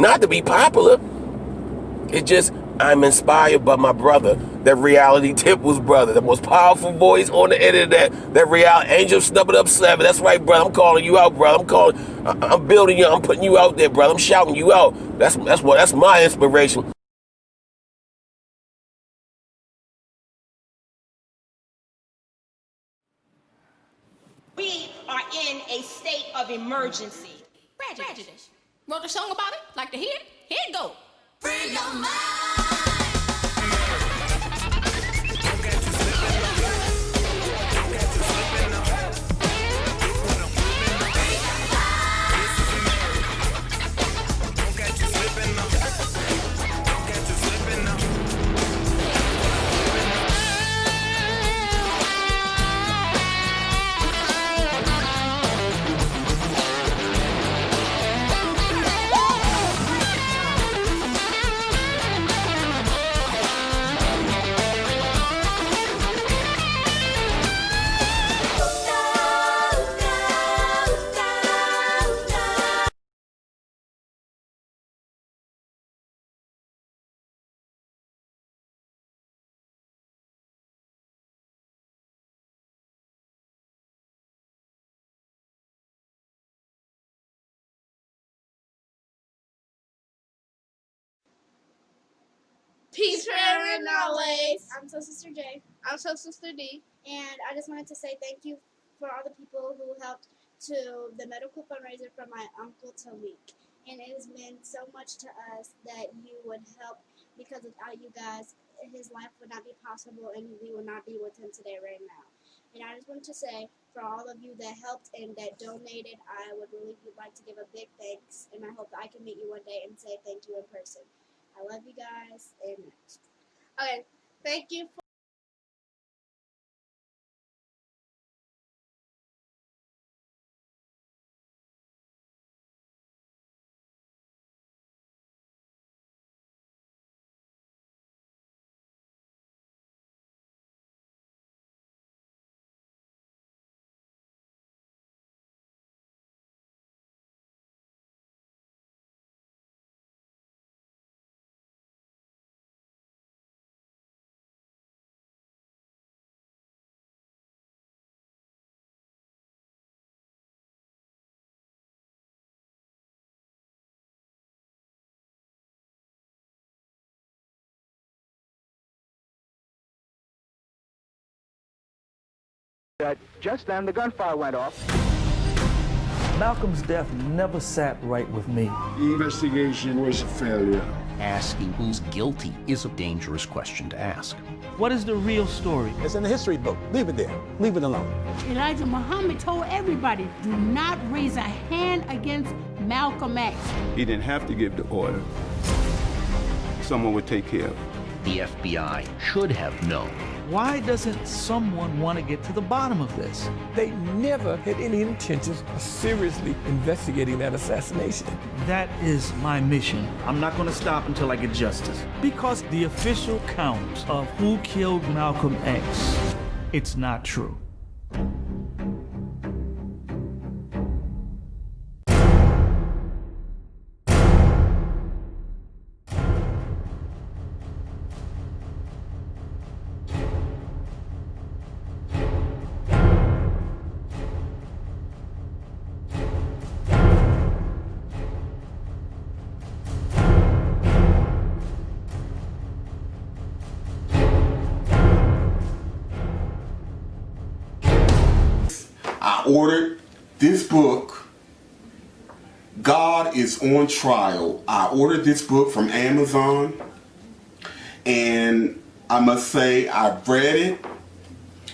Not to be popular. It's just, I'm inspired by my brother, that Reality Temple's brother, the most powerful voice on the internet, that Reality Angel Snubbing Up 7. That's right, brother. I'm calling you out, brother. I'm building you. I'm putting you out there, brother. I'm shouting you out. That's my inspiration. We are in a state of emergency. Prejudice. Wrote a song about it? Like to hear it? Here it go. Free your mind. Peace, prayer, and knowledge. I'm Soul Sister J, I'm Soul Sister D. and I just wanted to say thank you for all the people who helped to the medical fundraiser for my uncle Taalik. And it has meant so much to us that you would help, because without you guys, his life would not be possible and we would not be with him today right now. And I just want to say, for all of you that helped and that donated, I would really like to give a big thanks, and I hope that I can meet you one day and say thank you in person. I love you guys, and next. Okay, thank you for Just then, the gunfire went off. Malcolm's death never sat right with me. The investigation was a failure. Asking who's guilty is a dangerous question to ask. What is the real story? It's in the history book. Leave it there. Leave it alone. Elijah Muhammad told everybody, do not raise a hand against Malcolm X. He didn't have to give the order. Someone would take care of it. The FBI should have known. Why doesn't someone want to get to the bottom of this? They never had any intentions of seriously investigating that assassination. That is my mission. I'm not going to stop until I get justice. Because the official count of who killed Malcolm X, it's not true. I ordered this book, God is on Trial. I ordered this book from Amazon, and I must say I've read it.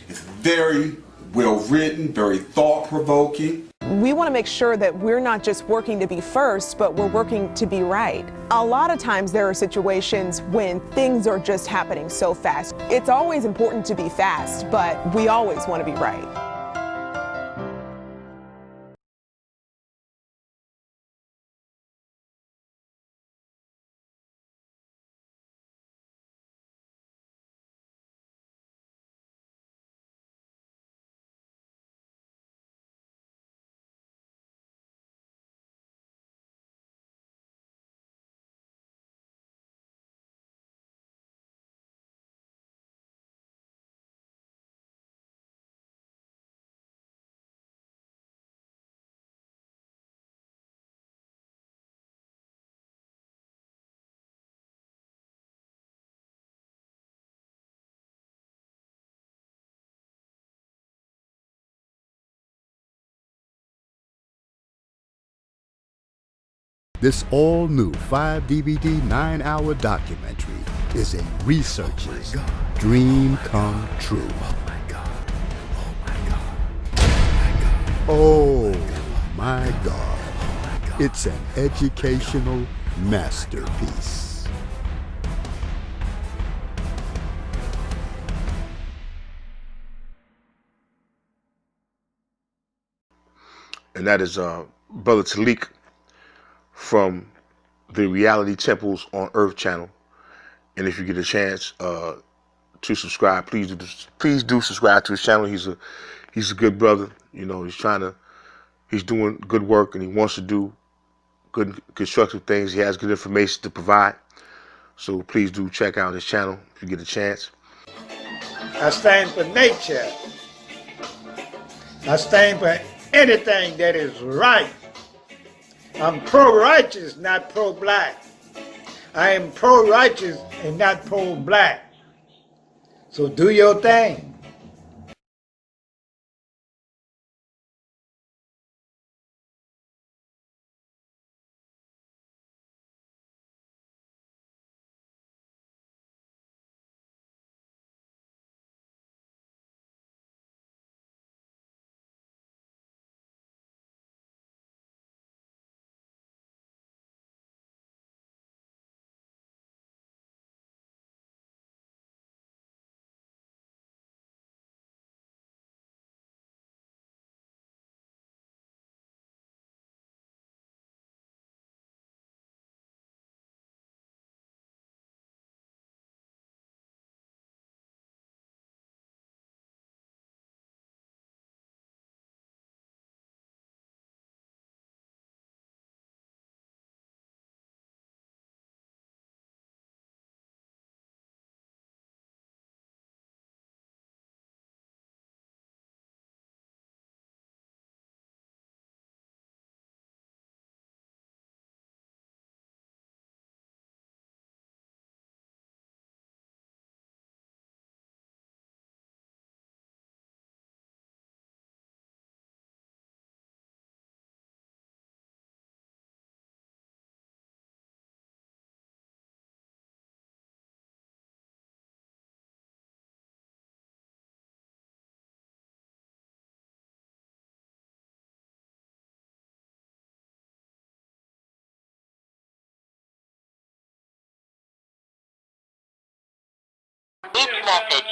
It's very well written, very thought-provoking. We want to make sure that we're not just working to be first, but we're working to be right. A lot of times there are situations when things are just happening so fast. It's always important to be fast, but we always want to be right. This all-new 5-DVD, 9-hour documentary is a researcher's dream come true. Oh my God. It's an educational masterpiece. And that is Brother Taalik from the Reality Temples on Earth channel. And if you get a chance to subscribe, please do subscribe to his channel. He's a good brother. You know, he's doing good work, and he wants to do good constructive things. He has good information to provide. So please do check out his channel if you get a chance. I stand for nature. I stand for anything that is right. I'm pro-righteous, not pro-black. I am pro-righteous and not pro-black. So do your thing. This message.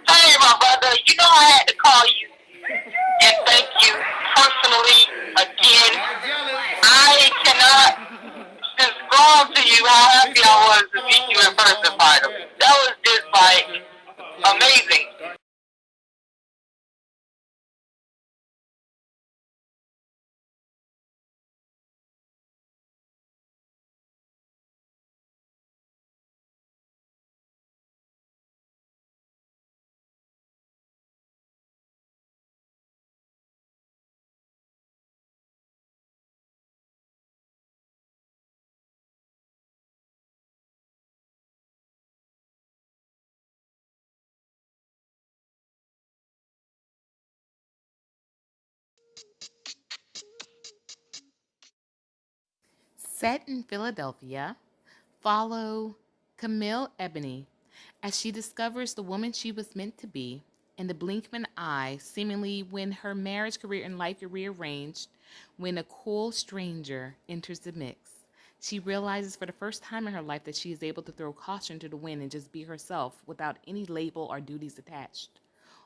Hey, my brother, you know I had to call you and thank you personally again. I cannot describe to you how happy I was to meet you in person finally. That was just like amazing. Set in Philadelphia, follow Camille Ebony as she discovers the woman she was meant to be in the blink of an eye, seemingly when her marriage, career, and life are rearranged, when a cool stranger enters the mix. She realizes for the first time in her life that she is able to throw caution to the wind and just be herself without any label or duties attached.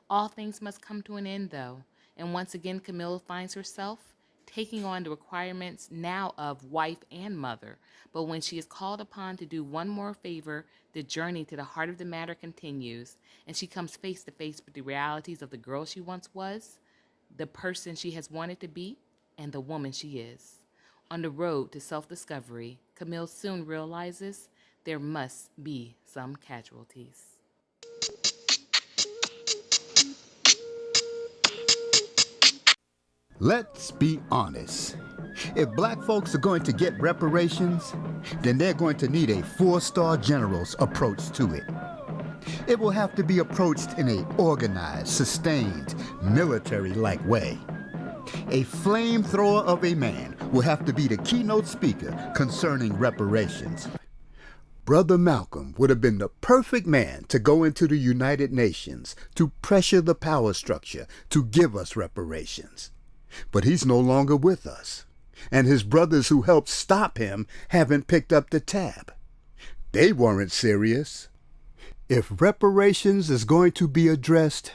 All things must come to an end, though, and once again Camille finds herself taking on the requirements now of wife and mother. But when she is called upon to do one more favor, the journey to the heart of the matter continues, and she comes face to face with the realities of the girl she once was, the person she has wanted to be, and the woman she is. On the road to self-discovery, Camille soon realizes there must be some casualties. Let's be honest. If black folks are going to get reparations, then they're going to need a 4-star general's approach to it. It will have to be approached in an organized, sustained, military-like way. A flamethrower of a man will have to be the keynote speaker concerning reparations. Brother Malcolm would have been the perfect man to go into the United Nations to pressure the power structure to give us reparations. But he's no longer with us, and his brothers who helped stop him haven't picked up the tab. They weren't serious. If reparations is going to be addressed,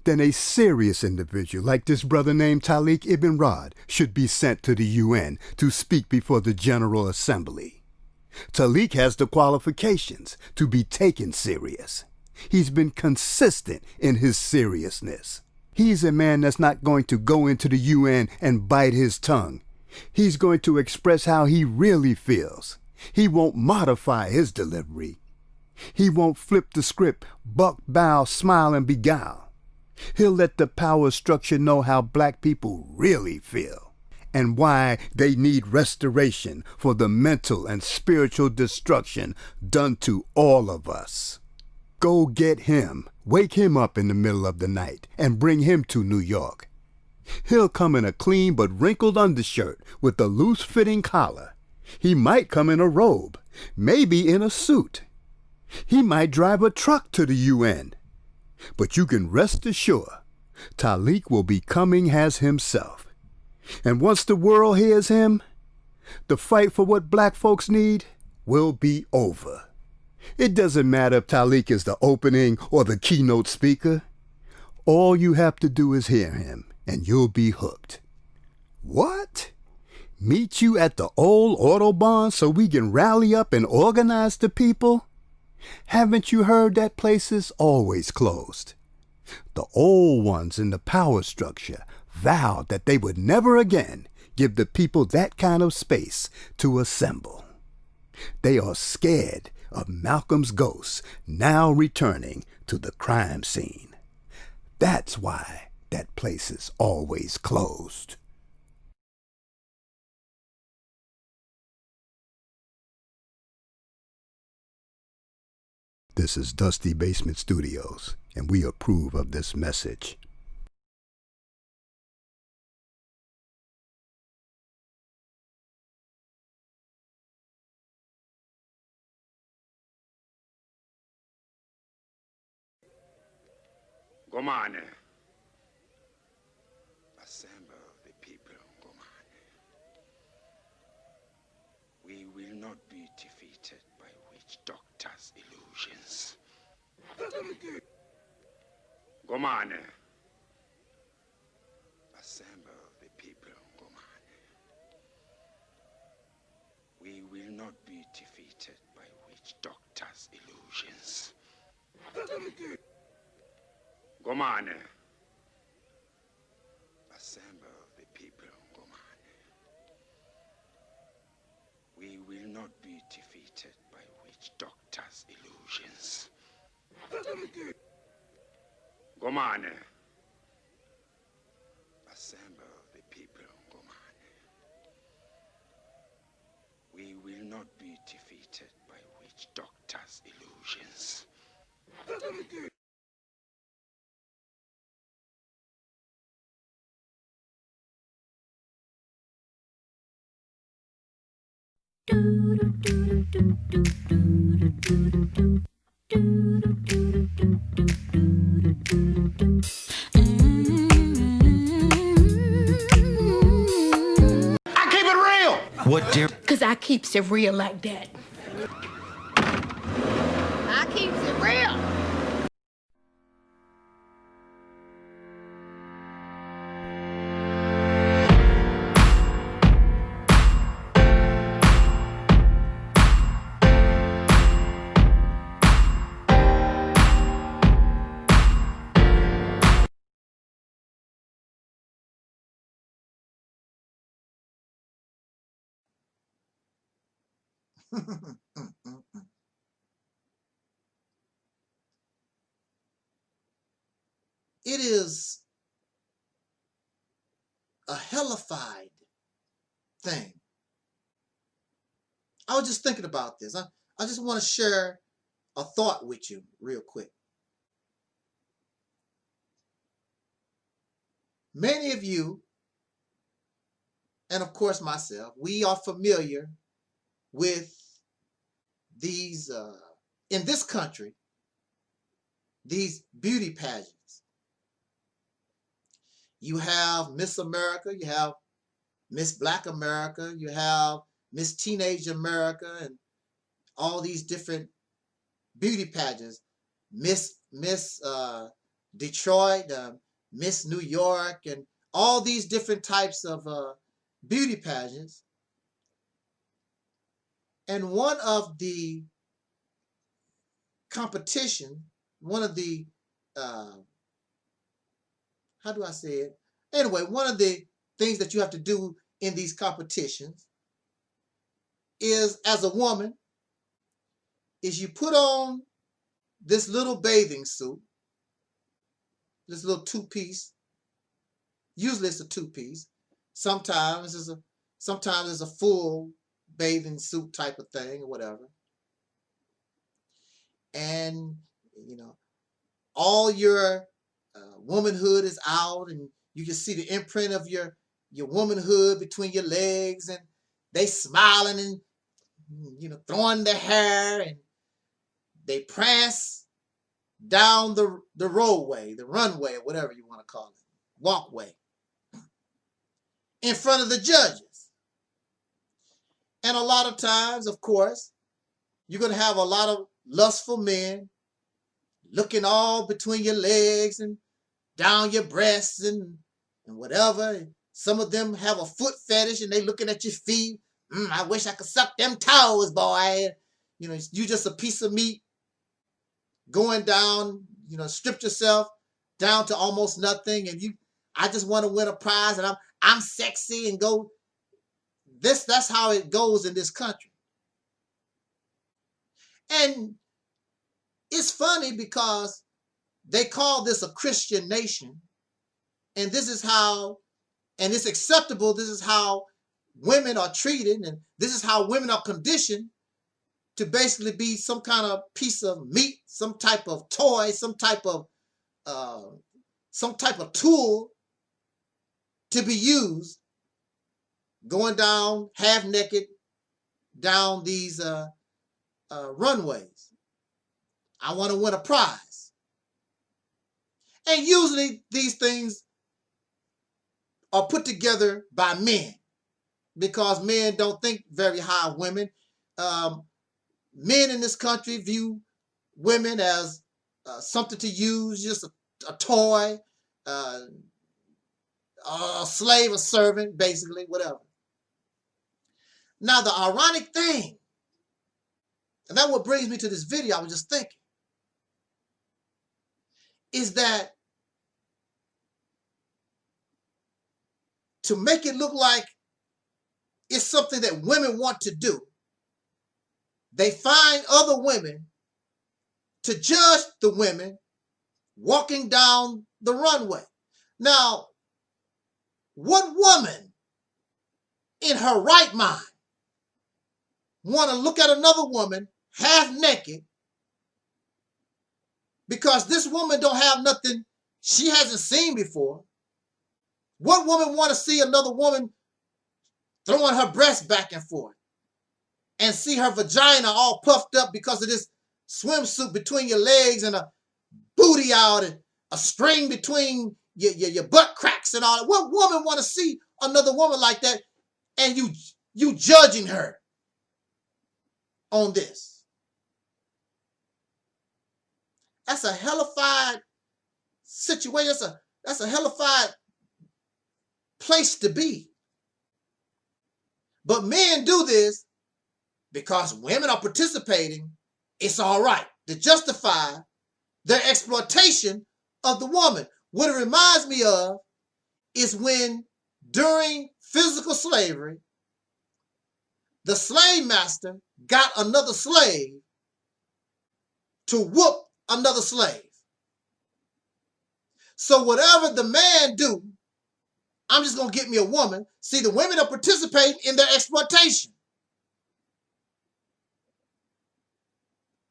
then a serious individual like this brother named Taalik Ibn'rad should be sent to the UN to speak before the General Assembly. Taalik has the qualifications to be taken serious. He's been consistent in his seriousness. He's a man that's not going to go into the UN and bite his tongue. He's going to express how he really feels. He won't modify his delivery. He won't flip the script, buck, bow, smile, and beguile. He'll let the power structure know how black people really feel and why they need restoration for the mental and spiritual destruction done to all of us. Go get him, wake him up in the middle of the night, and bring him to New York. He'll come in a clean but wrinkled undershirt with a loose-fitting collar. He might come in a robe, maybe in a suit. He might drive a truck to the UN. But you can rest assured, Taalik will be coming as himself. And once the world hears him, the fight for what black folks need will be over. It doesn't matter if Taalik is the opening or the keynote speaker. All you have to do is hear him, and you'll be hooked. What? Meet you at the old Autobahn so we can rally up and organize the people? Haven't you heard that place is always closed? The old ones in the power structure vowed that they would never again give the people that kind of space to assemble. They are scared of Malcolm's ghost now returning to the crime scene. That's why that place is always closed. This is Dusty Basement Studios, and we approve of this message. Gomane. Assemble the people, Gomane. We will not be defeated by witch doctors' illusions. Gomane. Assemble the people, Gomane. We will not be defeated by witch doctors' illusions. Gomane. Assemble the people, Gomane. We will not be defeated by witch doctors' illusions. Gomane. Assemble the people, Gomane. We will not be defeated by witch doctors' illusions. I keep it real. What, dear? Because I keeps it real like that. I keeps it real. It is a hellified thing. I was just thinking about this. I just want to share a thought with you real quick. Many of you and of course myself, we are familiar with these, in this country, these beauty pageants. You have Miss America, you have Miss Black America, you have Miss Teenage America, and all these different beauty pageants. Miss Detroit, Miss New York, and all these different types of beauty pageants. And one of the competition, one of the, how do I say it? Anyway, one of the things that you have to do in these competitions is, as a woman, is you put on this little bathing suit, this little two-piece. Usually it's a two-piece. Sometimes it's a full bathing suit type of thing or whatever. And you know, all your womanhood is out, and you can see the imprint of your womanhood between your legs, and they smiling and, you know, throwing their hair, and they prance down the roadway, the runway, or whatever you want to call it, walkway, in front of the judges. And a lot of times, of course, you're going to have a lot of lustful men looking all between your legs and down your breasts and whatever. Some of them have a foot fetish and they looking at your feet. I wish I could suck them toes, boy. You know, you just a piece of meat going down, you know, stripped yourself down to almost nothing, and I just want to win a prize, and I'm sexy, and go. That's how it goes in this country. And it's funny because they call this a Christian nation, and this is how, and it's acceptable, this is how women are treated, and this is how women are conditioned to basically be some kind of piece of meat, some type of toy, some type of tool to be used, going down half naked down these runways. I want to win a prize. And usually these things are put together by men, because men don't think very high of women. Men in this country view women as something to use, just a toy, a slave, a servant, basically, whatever. Now, the ironic thing, and that's what brings me to this video, I was just thinking, is that to make it look like it's something that women want to do, they find other women to judge the women walking down the runway. Now, what woman in her right mind want to look at another woman half naked because this woman don't have nothing she hasn't seen before? What woman want to see another woman throwing her breast back and forth and see her vagina all puffed up because of this swimsuit between your legs and a booty out and a string between your butt cracks and all that? What woman want to see another woman like that, and you judging her on this? That's a hellified situation. That's a hellified place to be. But men do this because women are participating. It's all right to justify their exploitation of the woman. What it reminds me of is when, during physical slavery, the slave master got another slave to whoop another slave. So whatever the man do, I'm just going to get me a woman. See, the women are participating in their exploitation.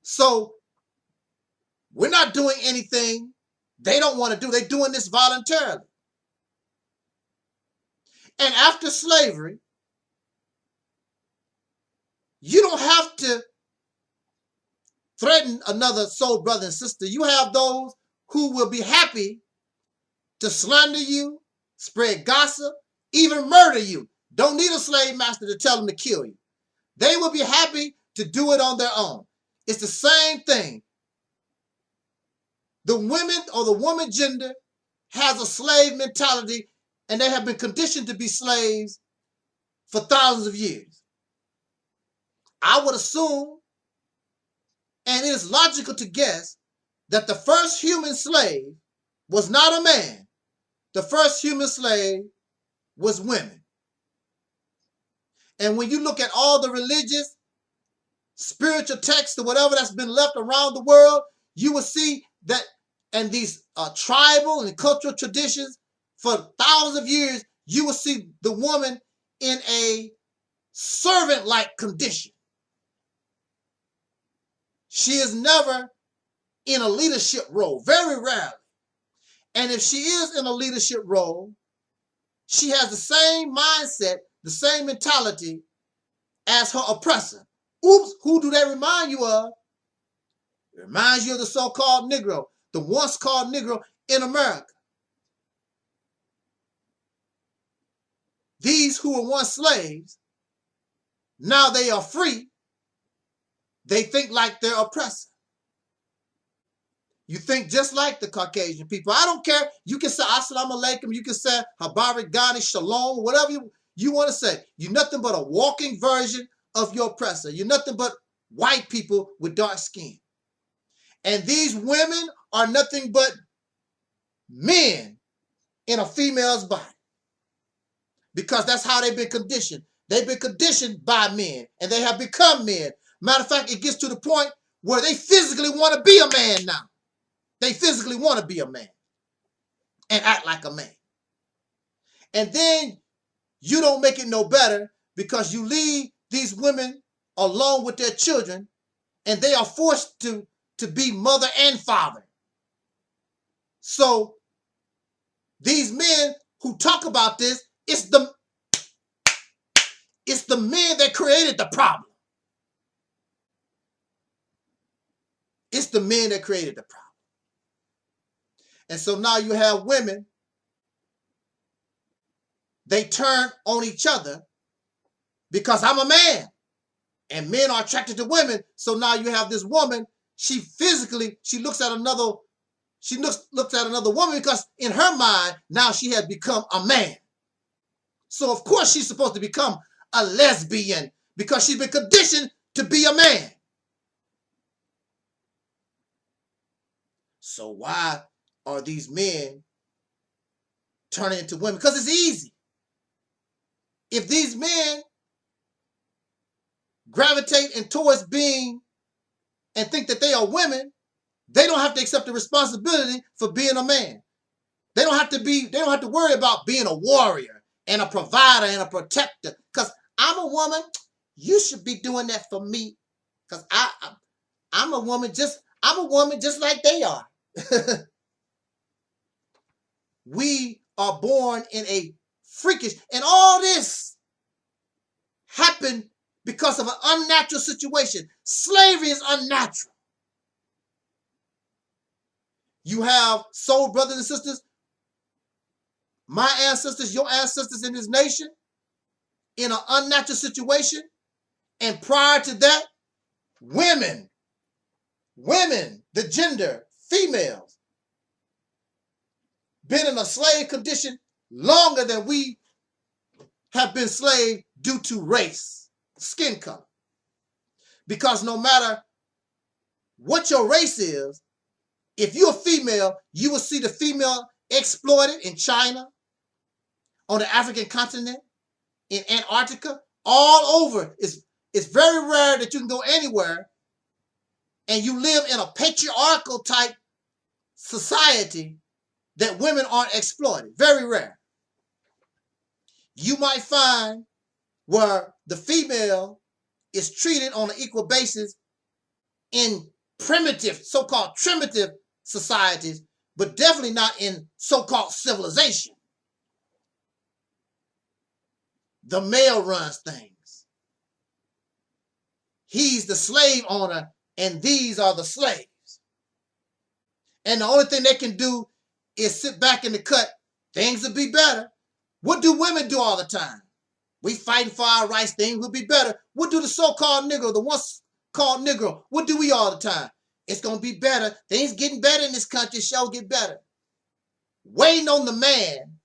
So we're not doing anything they don't want to do. They're doing this voluntarily. And after slavery, you don't have to threaten another soul brother and sister. You have those who will be happy to slander you, spread gossip, even murder you. Don't need a slave master to tell them to kill you. They will be happy to do it on their own. It's the same thing. The women or the woman gender has a slave mentality, and they have been conditioned to be slaves for thousands of years. I would assume, and it is logical to guess, that the first human slave was not a man. The first human slave was women. And when you look at all the religious, spiritual texts or whatever that's been left around the world, you will see that, and these tribal and cultural traditions for thousands of years, you will see the woman in a servant-like condition. She is never in a leadership role, very rarely. And if she is in a leadership role, she has the same mindset, the same mentality as her oppressor. Oops, who do they remind you of? It reminds you of the so-called Negro, the once called Negro in America. These who were once slaves, now they are free. They think like their oppressor. You think just like the Caucasian people. I don't care. You can say Assalamu alaikum. You can say Habarik Ghani, Shalom, whatever you want to say. You're nothing but a walking version of your oppressor. You're nothing but white people with dark skin. And these women are nothing but men in a female's body. Because that's how they've been conditioned. They've been conditioned by men, and they have become men. Matter of fact, it gets to the point where they physically want to be a man now. They physically want to be a man and act like a man. And then you don't make it no better because you leave these women alone with their children, and they are forced to be mother and father. So these men who talk about this, it's the men that created the problem. It's the men that created the problem. And so now you have women, they turn on each other because I'm a man and men are attracted to women. So now you have this woman, she looks at another woman because in her mind, now she has become a man. So of course she's supposed to become a lesbian because she's been conditioned to be a man. So why are these men turning into women? Because it's easy. If these men gravitate towards being and think that they are women, they don't have to accept the responsibility for being a man. They don't have to worry about being a warrior and a provider and a protector. Because I'm a woman, you should be doing that for me. Because I'm a woman just like they are. We are born in a freakish, and all this happened because of an unnatural situation. Slavery is unnatural. You have soul brothers and sisters, my ancestors, your ancestors in this nation, in an unnatural situation. And prior to that, women, the gender, females, been in a slave condition longer than we have been slave due to race, skin color. Because no matter what your race is, if you're a female, you will see the female exploited in China, on the African continent, in Antarctica, all over. It's very rare that you can go anywhere and you live in a patriarchal type society that women aren't exploited. Very rare. You might find where the female is treated on an equal basis in primitive, so-called primitive societies, but definitely not in so-called civilization. The male runs things. He's the slave owner, and these are the slaves. And the only thing they can do is sit back in the cut. Things will be better. What do women do all the time? We fighting for our rights. Things will be better. What do the so-called Negro, the once called Negro, what do we all the time? It's going to be better. Things getting better in this country. Shall get better. Waiting on the man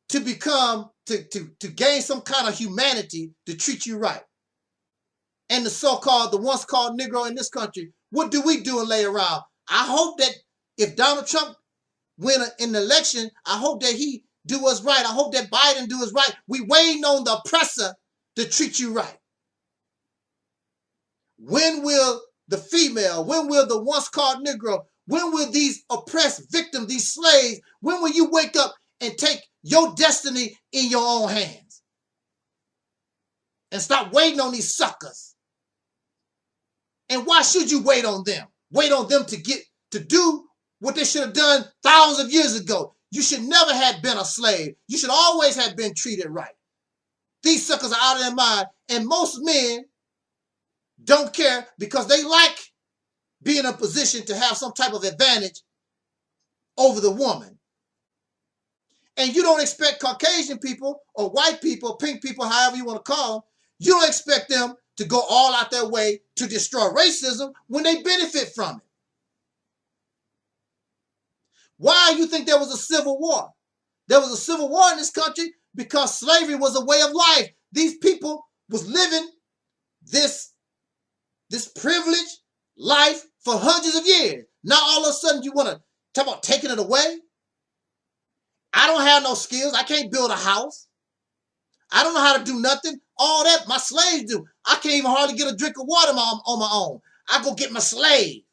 to become, to gain some kind of humanity to treat you right. And the so-called, the once called Negro in this country, what do we do and lay around? I hope that if Donald Trump win an election, I hope that he do us right. I hope that Biden do us right. We waiting on the oppressor to treat you right. When will the female, when will the once called Negro, when will these oppressed victims, these slaves, when will you wake up and take your destiny in your own hands? And stop waiting on these suckers. And why should you wait on them? Wait on them to do what they should have done thousands of years ago. You should never have been a slave. You should always have been treated right. These suckers are out of their mind. And most men don't care because they like being in a position to have some type of advantage over the woman. And you don't expect Caucasian people or white people, pink people, however you want to call them, you don't expect them to go all out their way to destroy racism when they benefit from it. Why do you think there was a civil war? There was a civil war in this country because slavery was a way of life. These people was living this privileged life for hundreds of years. Now all of a sudden you want to talk about taking it away? I don't have no skills. I can't build a house. I don't know how to do nothing. All that my slaves do. I can't even hardly get a drink of water on my own. I go get my slave.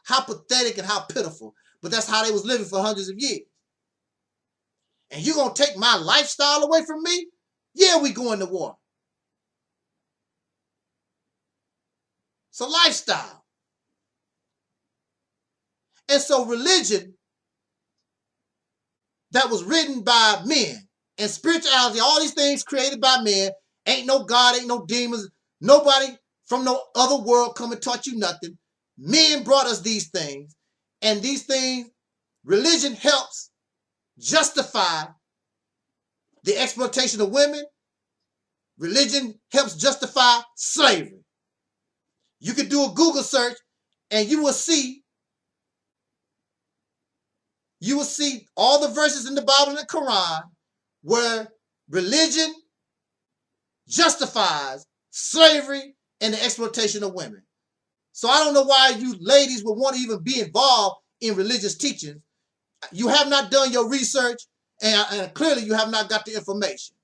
How pathetic and how pitiful. But that's how they was living for hundreds of years. And you gonna take my lifestyle away from me? Yeah, we going to war. It's a lifestyle. And so religion that was written by men and spirituality, all these things created by men, ain't no God, ain't no demons, nobody from no other world come and taught you nothing. Men brought us these things, and these things, religion helps justify the exploitation of women. Religion helps justify slavery. You can do a Google search and you will see all the verses in the Bible and the Quran where religion justifies slavery and the exploitation of women. So I don't know why you ladies would want to even be involved in religious teachings. You have not done your research, and clearly you have not got the information.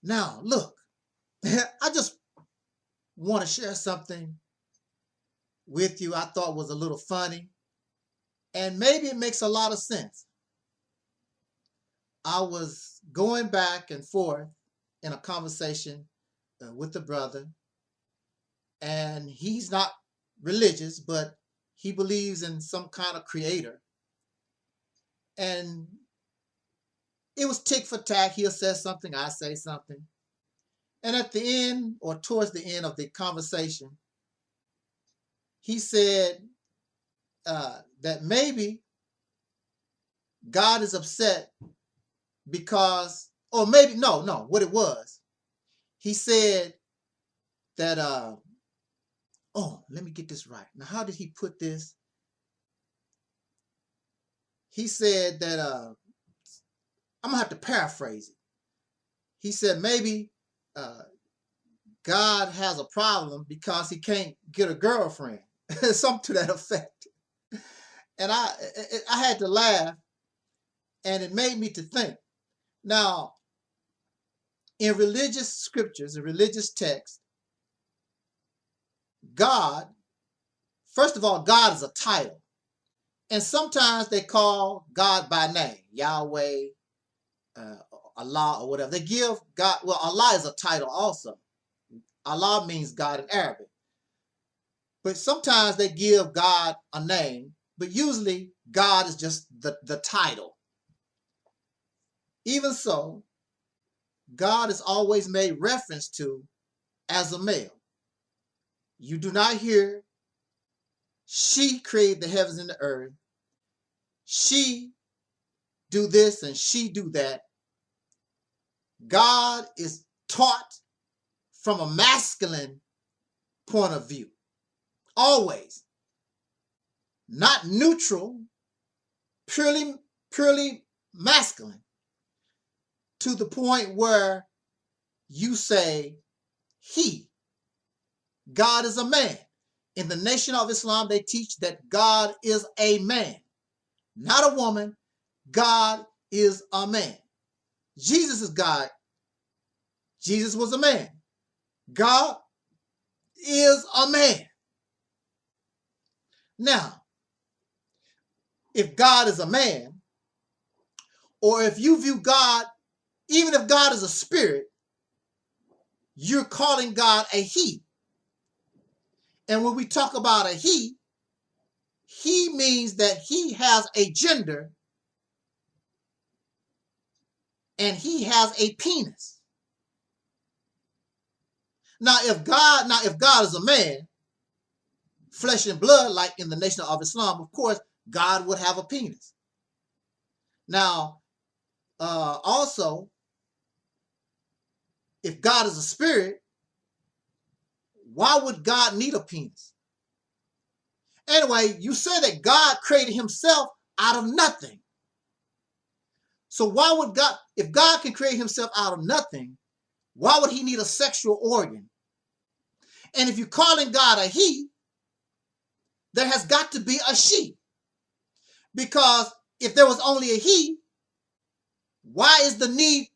Now, look, I just want to share something with you I thought was a little funny, and maybe it makes a lot of sense. I was going back and forth in a conversation with the brother, and he's not religious, but he believes in some kind of creator. And it was tick for tack. He'll say something, I say something. And at the end, or towards the end of the conversation, he said that maybe God is upset because, or maybe, no, what it was. He said that, oh, let me get this right. Now, how did he put this? He said that, I'm going to have to paraphrase it. He said maybe God has a problem because he can't get a girlfriend. Something to that effect. And I had to laugh, and it made me to think. Now, In religious scriptures, in religious texts, God, first of all, God is a title. And sometimes they call God by name, Yahweh, Allah, or whatever. They give God, well, Allah is a title also. Allah means God in Arabic. But sometimes they give God a name, but usually God is just the title. Even so, God is always made reference to as a male. You do not hear, she created the heavens and the earth. She do this and she do that. God is taught from a masculine point of view. Always. Not neutral, purely masculine. To the point where you say he. God is a man. In the Nation of Islam, they teach that God is a man, not a woman. God is a man. Jesus is God. Jesus was a man. God is a man. Now, if God is a man, or if you view God, even if God is a spirit, you're calling God a he. And when we talk about a he means that he has a gender and he has a penis. Now, if God is a man, flesh and blood, like in the Nation of Islam, of course, God would have a penis. Now, also, if God is a spirit, why would God need a penis? Anyway, you say that God created himself out of nothing. So why would God, if God can create himself out of nothing, why would he need a sexual organ? And if you're calling God a he, there has got to be a she. Because if there was only a he, why is the need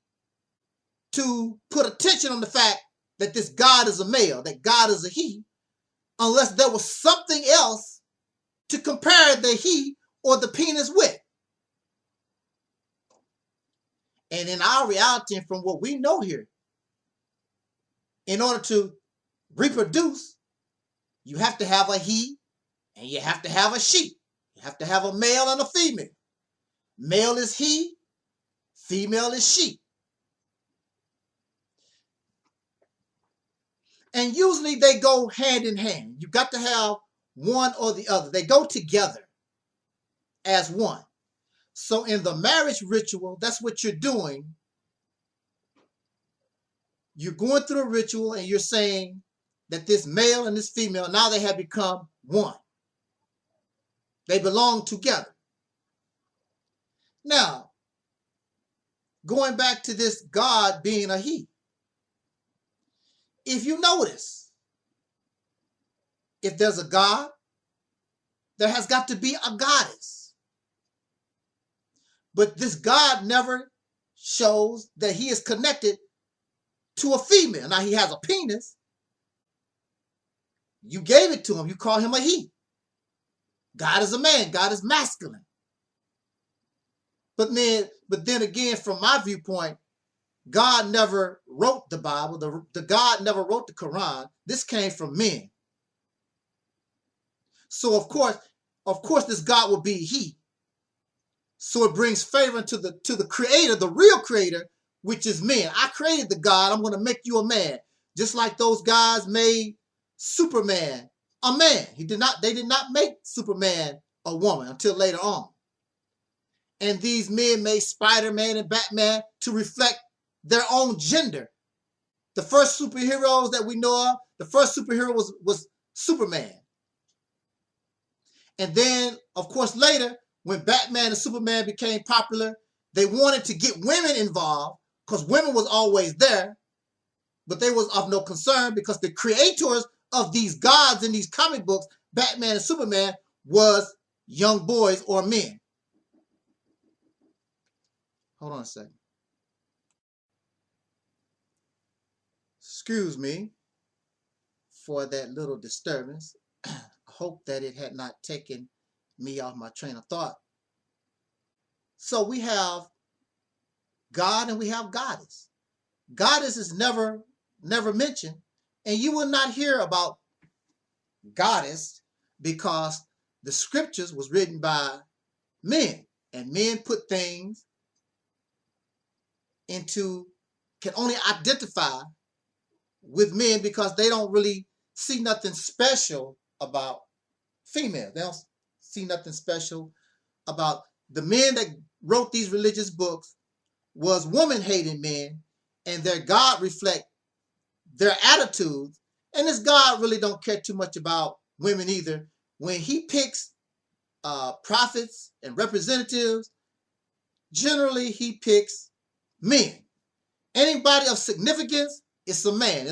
to put attention on the fact that this God is a male, that God is a he, unless there was something else to compare the he or the penis with? And in our reality, and from what we know here, in order to reproduce, you have to have a he and you have to have a she. You have to have a male and a female. Male is he, female is she. And usually they go hand in hand. You've got to have one or the other. They go together as one. So in the marriage ritual, that's what you're doing. You're going through a ritual and you're saying that this male and this female, now they have become one. They belong together. Now, going back to this God being a he. If you notice, if there's a God, there has got to be a goddess. But this God never shows that he is connected to a female. Now he has a penis. You gave it to him. You call him a he. God is a man. God is masculine. But then again, from my viewpoint, God never wrote the Bible. The God never wrote the Quran. This came from men. So of course, this God will be he. So it brings favor to the creator, the real creator, which is men. I created the God. I'm going to make you a man. Just like those guys made Superman a man. They did not make Superman a woman until later on. And these men made Spider-Man and Batman to reflect their own gender. The first superheroes that we know of, the first superhero was Superman. And then, of course, later, when Batman and Superman became popular, they wanted to get women involved because women was always there, but they was of no concern because the creators of these gods in these comic books, Batman and Superman, was young boys or men. Hold on a second. Excuse me for that little disturbance. I hope that it had not taken me off my train of thought. So we have God and we have goddess. Goddess is never mentioned, and you will not hear about goddess because the scriptures was written by men, and men put things into, can only identify with men because they don't really see nothing special about females. They don't see nothing special about the men that wrote these religious books was woman-hating men, and their God reflect their attitudes. And this God really don't care too much about women either. When he picks prophets and representatives, generally he picks men. Anybody of significance, it's a man.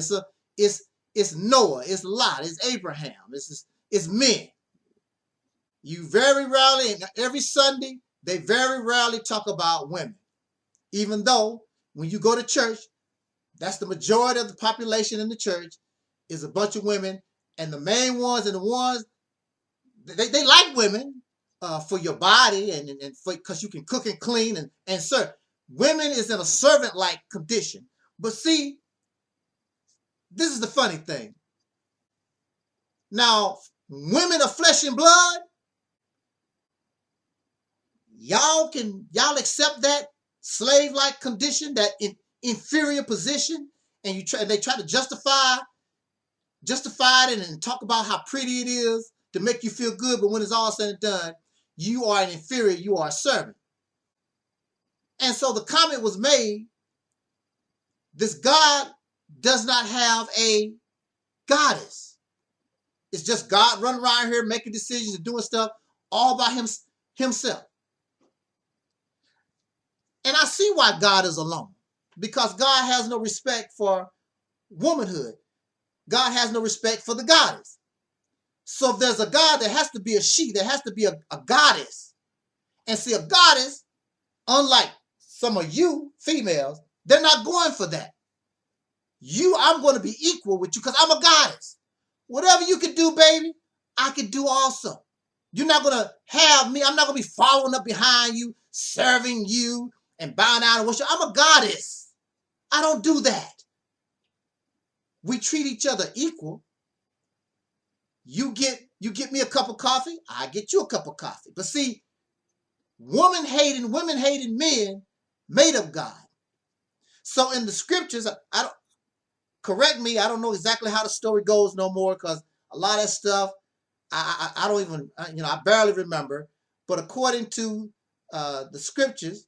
It's Noah, it's Lot, it's Abraham, it's men. You very rarely, and every Sunday, they very rarely talk about women. Even though when you go to church, that's the majority of the population in the church is a bunch of women, and the main ones and the ones, they like women for your body and because you can cook and clean and serve. Women is in a servant-like condition. But see, this is the funny thing. Now, women of flesh and blood, y'all accept that slave-like condition, that inferior position, and they try to justify it and talk about how pretty it is to make you feel good, but when it's all said and done, you are an inferior, you are a servant. And so the comment was made, this God does not have a goddess. It's just God running around here making decisions and doing stuff all by himself. And I see why God is alone, because God has no respect for womanhood. God has no respect for the goddess. So if there's a God, there has to be a she, there has to be a goddess. And see, a goddess, unlike some of you females, they're not going for that. I'm going to be equal with you because I'm a goddess. Whatever you can do, baby, I can do also. You're not going to have me. I'm not going to be following up behind you, serving you, and bowing down and worship. I'm a goddess. I don't do that. We treat each other equal. You get me a cup of coffee, I get you a cup of coffee. But see, women-hating men made up God. So in the scriptures, correct me, I don't know exactly how the story goes no more because a lot of that stuff, I don't even, I barely remember. But according to the scriptures,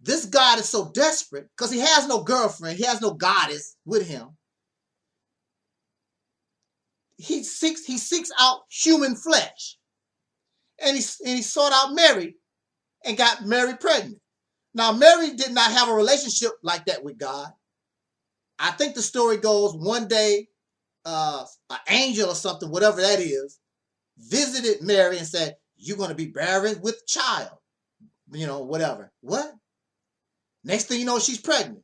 this God is so desperate because he has no girlfriend, he has no goddess with him. He seeks out human flesh. And he sought out Mary and got Mary pregnant. Now, Mary did not have a relationship like that with God. I think the story goes one day, an angel or something, whatever that is, visited Mary and said, you're going to be barren with child. Whatever. What? Next thing you know, she's pregnant.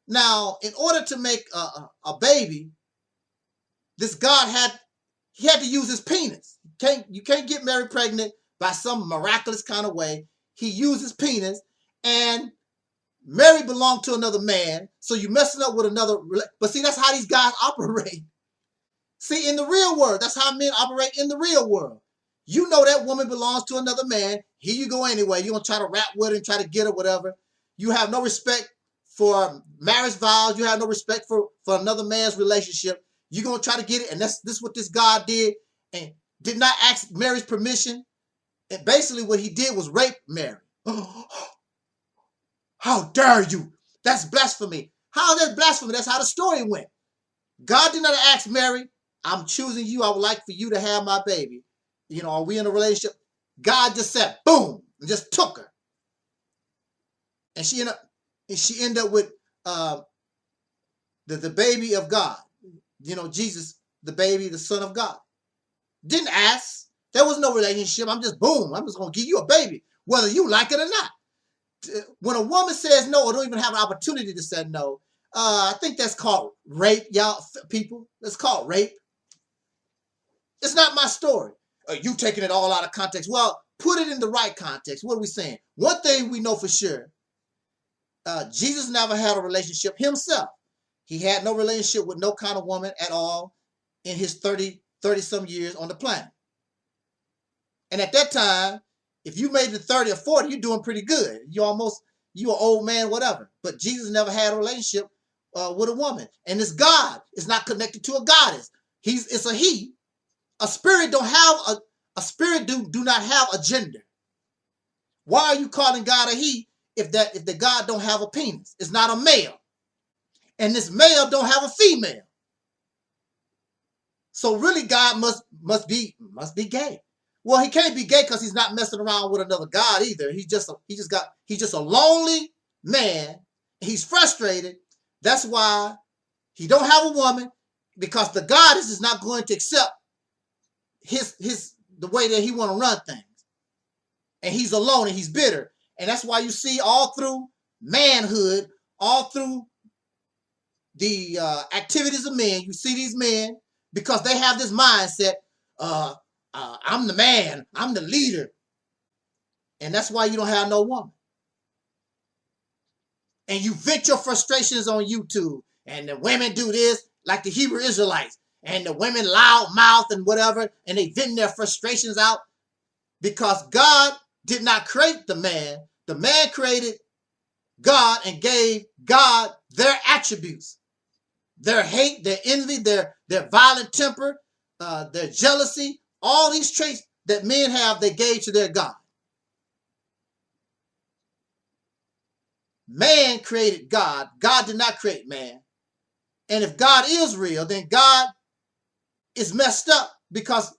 Now, in order to make a baby, this God had to use his penis. You can't get Mary pregnant by some miraculous kind of way. He used his penis, and Mary belonged to another man, so you're messing up with another. But see, that's how these guys operate. See, in the real world, that's how men operate in the real world. You know that woman belongs to another man. Here you go anyway. You're going to try to rap with her and try to get her, whatever. You have no respect for marriage vows. You have no respect for another man's relationship. You're going to try to get it, and this is what this God did, and did not ask Mary's permission. And basically what he did was rape Mary. How dare you? That's blasphemy. How is that blasphemy? That's how the story went. God did not ask Mary, I'm choosing you. I would like for you to have my baby. Are we in a relationship? God just said, boom, and just took her. And she ended up with the baby of God. Jesus, the baby, the Son of God. Didn't ask. There was no relationship. I'm just going to give you a baby, whether you like it or not. When a woman says no or don't even have an opportunity to say no, I think that's called rape, y'all people. That's called rape. It's not my story. You taking it all out of context. Well, put it in the right context. What are we saying? One thing we know for sure, Jesus never had a relationship himself. He had no relationship with no kind of woman at all in his 30 some years on the planet. And at that time, if you made it 30 or 40, you're doing pretty good. You an old man, whatever. But Jesus never had a relationship with a woman. And this God is not connected to a goddess. It's a he. A spirit don't have a spirit do not have a gender. Why are you calling God a he if the God don't have a penis? It's not a male. And this male don't have a female. So really God must be gay. Well, he can't be gay because he's not messing around with another God either. He's just a lonely man. He's frustrated. That's why he don't have a woman, because the goddess is not going to accept the way that he want to run things. And he's alone and he's bitter. And that's why you see all through manhood, all through the activities of men, you see these men, because they have this mindset, I'm the man, I'm the leader. And that's why you don't have no woman. And you vent your frustrations on YouTube. And the women do this like the Hebrew Israelites. And the women loud mouth and whatever. And they vent their frustrations out. Because God did not create the man. The man created God and gave God their attributes. Their hate, their envy, their violent temper, their jealousy. All these traits that men have, they gave to their God. Man created God. God did not create man. And if God is real, then God is messed up because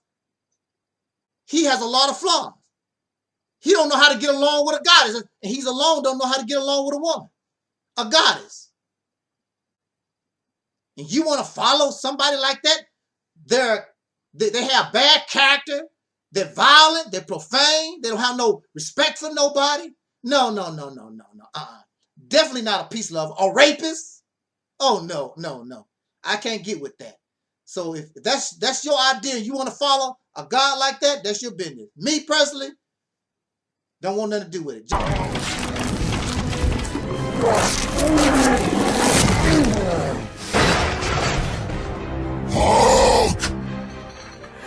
he has a lot of flaws. He don't know how to get along with a goddess. And he's alone, don't know how to get along with a woman, a goddess. And you want to follow somebody like that? They have bad character. They're violent. They're profane. They don't have no respect for nobody. No. Definitely not a peace lover. A rapist? Oh, no. I can't get with that. So if that's your idea, you want to follow a God like that, that's your business. Me personally, don't want nothing to do with it. Hulk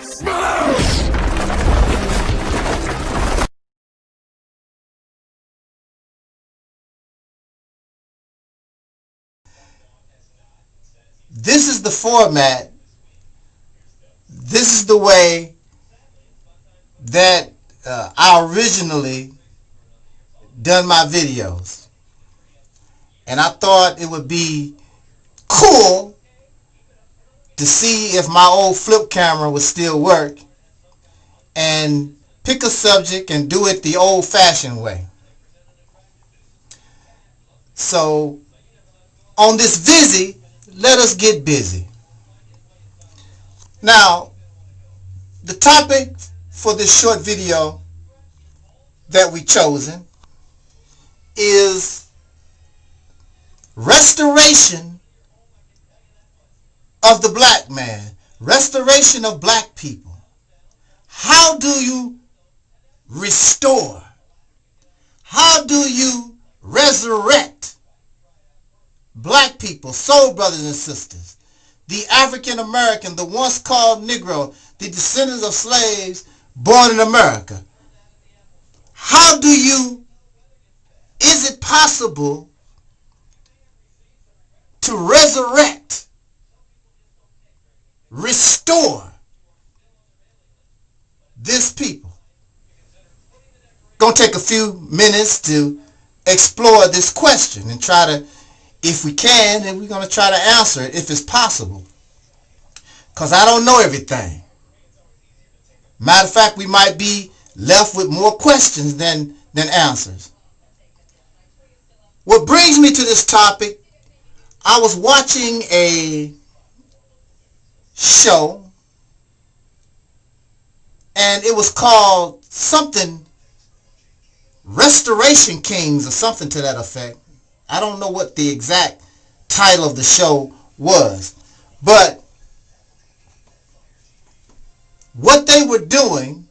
smash! This is the format. This is the way that I originally done my videos. And I thought it would be cool to see if my old flip camera would still work and pick a subject and do it the old-fashioned way. So on this Vizzy, let us get busy. Now, the topic for this short video that we chosen is restoration of the black man, restoration of black people. How do you restore? How do you resurrect black people, soul brothers and sisters, the African American, the once called Negro, the descendants of slaves born in America? How do you, is it possible to resurrect, restore this people? Gonna take a few minutes to explore this question and try to, if we can, then we're gonna try to answer it if it's possible. Because I don't know everything. Matter of fact, we might be left with more questions than answers. What brings me to this topic, I was watching a show and it was called something Restoration Kings or something to that effect. I don't know what the exact title of the show was. But what they were doing,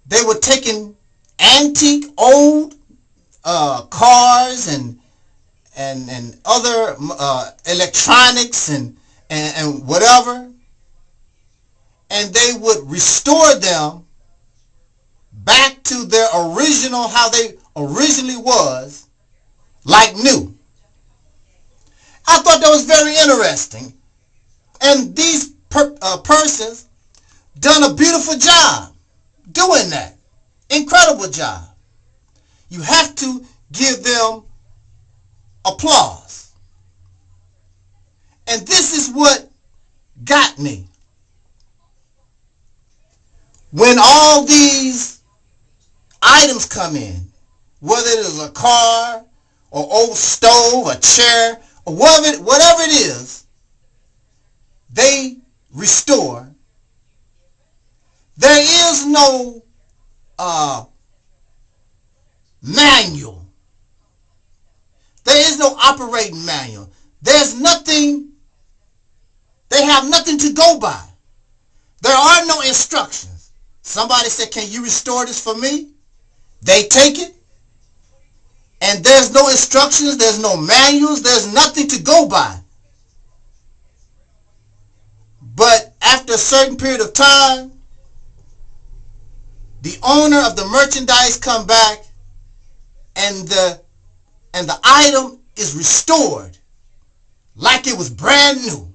they were taking antique old cars and other electronics and whatever, and they would restore them back to their original, how they originally was, like new. I thought that was very interesting. And these persons done a beautiful job doing that. Incredible job. You have to give them applause. And this is what got me. When all these items come in, whether it is a car or old stove, a chair, or whatever it is, they restore. There is no manual. There is no operating manual. There's nothing. They have nothing to go by. There are no instructions. Somebody said, can you restore this for me? They take it, and there's no instructions, there's no manuals, there's nothing to go by. But after a certain period of time, the owner of the merchandise come back, and the item is restored like it was brand new.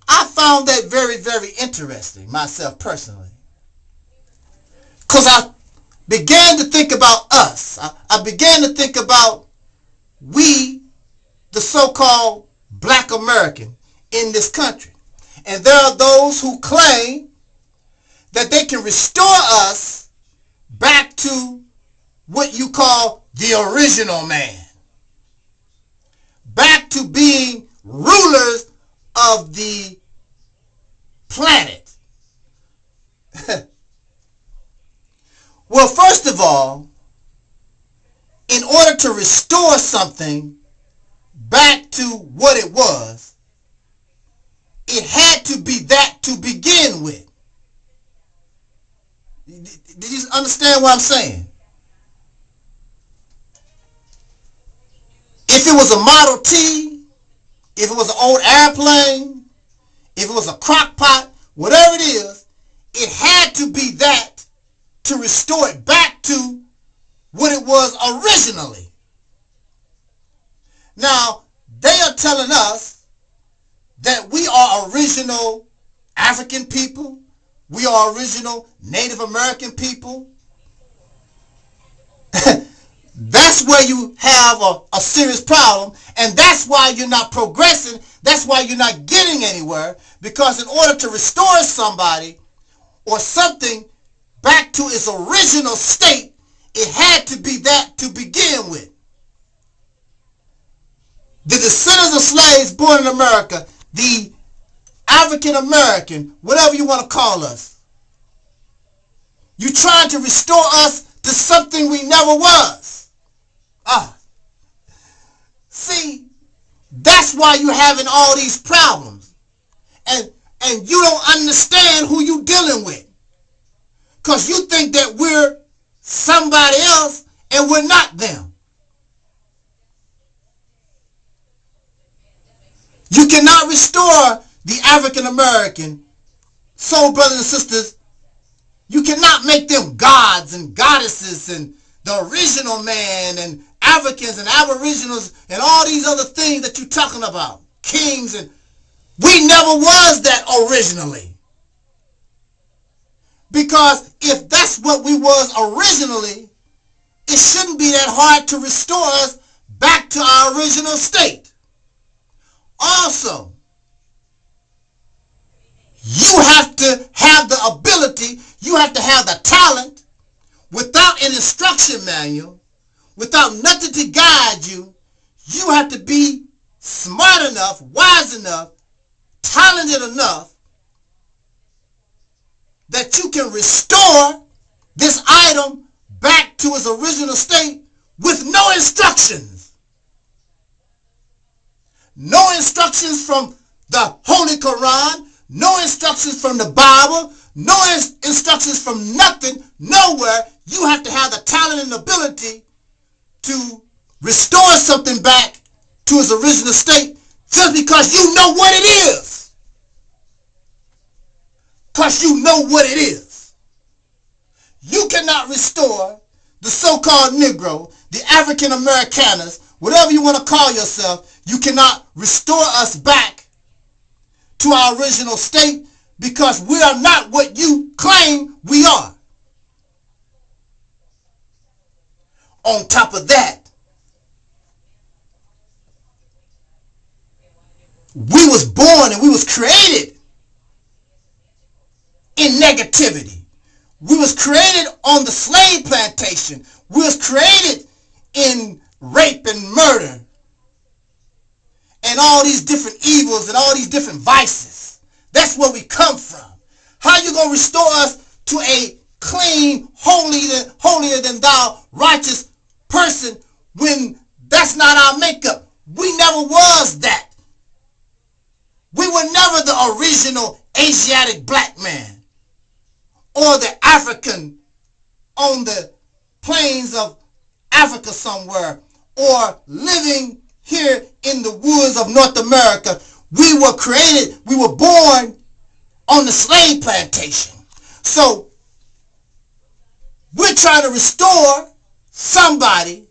I found that very, very interesting myself personally, because I began to think about us. I began to think about we, the so-called Black American in this country. And there are those who claim that they can restore us back to what you call the original man, back to being rulers of the planet. Well, first of all, in order to restore something back to what it was, it had to be that to begin with. Did you understand what I'm saying? If it was a Model T, if it was an old airplane, if it was a crock pot, whatever it is, it had to be that to restore it back to what it was originally. Now, they are telling us that we are original African people, we are original Native American people. That's where you have a serious problem, and that's why you're not progressing. That's why you're not getting anywhere, because in order to restore somebody or something back to its original state, it had to be that to begin with. The descendants of slaves born in America, the African American, whatever you want to call us, you're trying to restore us to something we never was. See, that's why you're having all these problems. And you don't understand who you're dealing with, because you think that we're somebody else and we're not them. You cannot restore the African American soul brothers and sisters. You cannot make them gods and goddesses and the original man and Africans and Aboriginals and all these other things that you're talking about. Kings, and we never was that originally. Because if that's what we was originally, it shouldn't be that hard to restore us back to our original state. Also, you have to have the ability, you have to have the talent, without an instruction manual, without nothing to guide you. You have to be smart enough, wise enough, talented enough that you can restore this item back to its original state with no instructions. no instructions from the Holy Quran, no instructions from the Bible, no instructions from nothing, nowhere. You have to have the talent and ability to restore something back to its original state just because you know what it is. Because you know what it is. You cannot restore the so-called Negro, the African Americaners, whatever you want to call yourself. You cannot restore us back to our original state because we are not what you claim we are. On top of that, we was born and we was created in negativity. We was created on the slave plantation. We was created in rape and murder and all these different evils and all these different vices. That's where we come from. How you going to restore us to a clean, holier than thou, righteous person when that's not our makeup? We never was that. We were never the original Asiatic black man or the African on the plains of Africa somewhere or living here in the woods of North America. We were created, we were born on the slave plantation. So we're trying to restore somebody,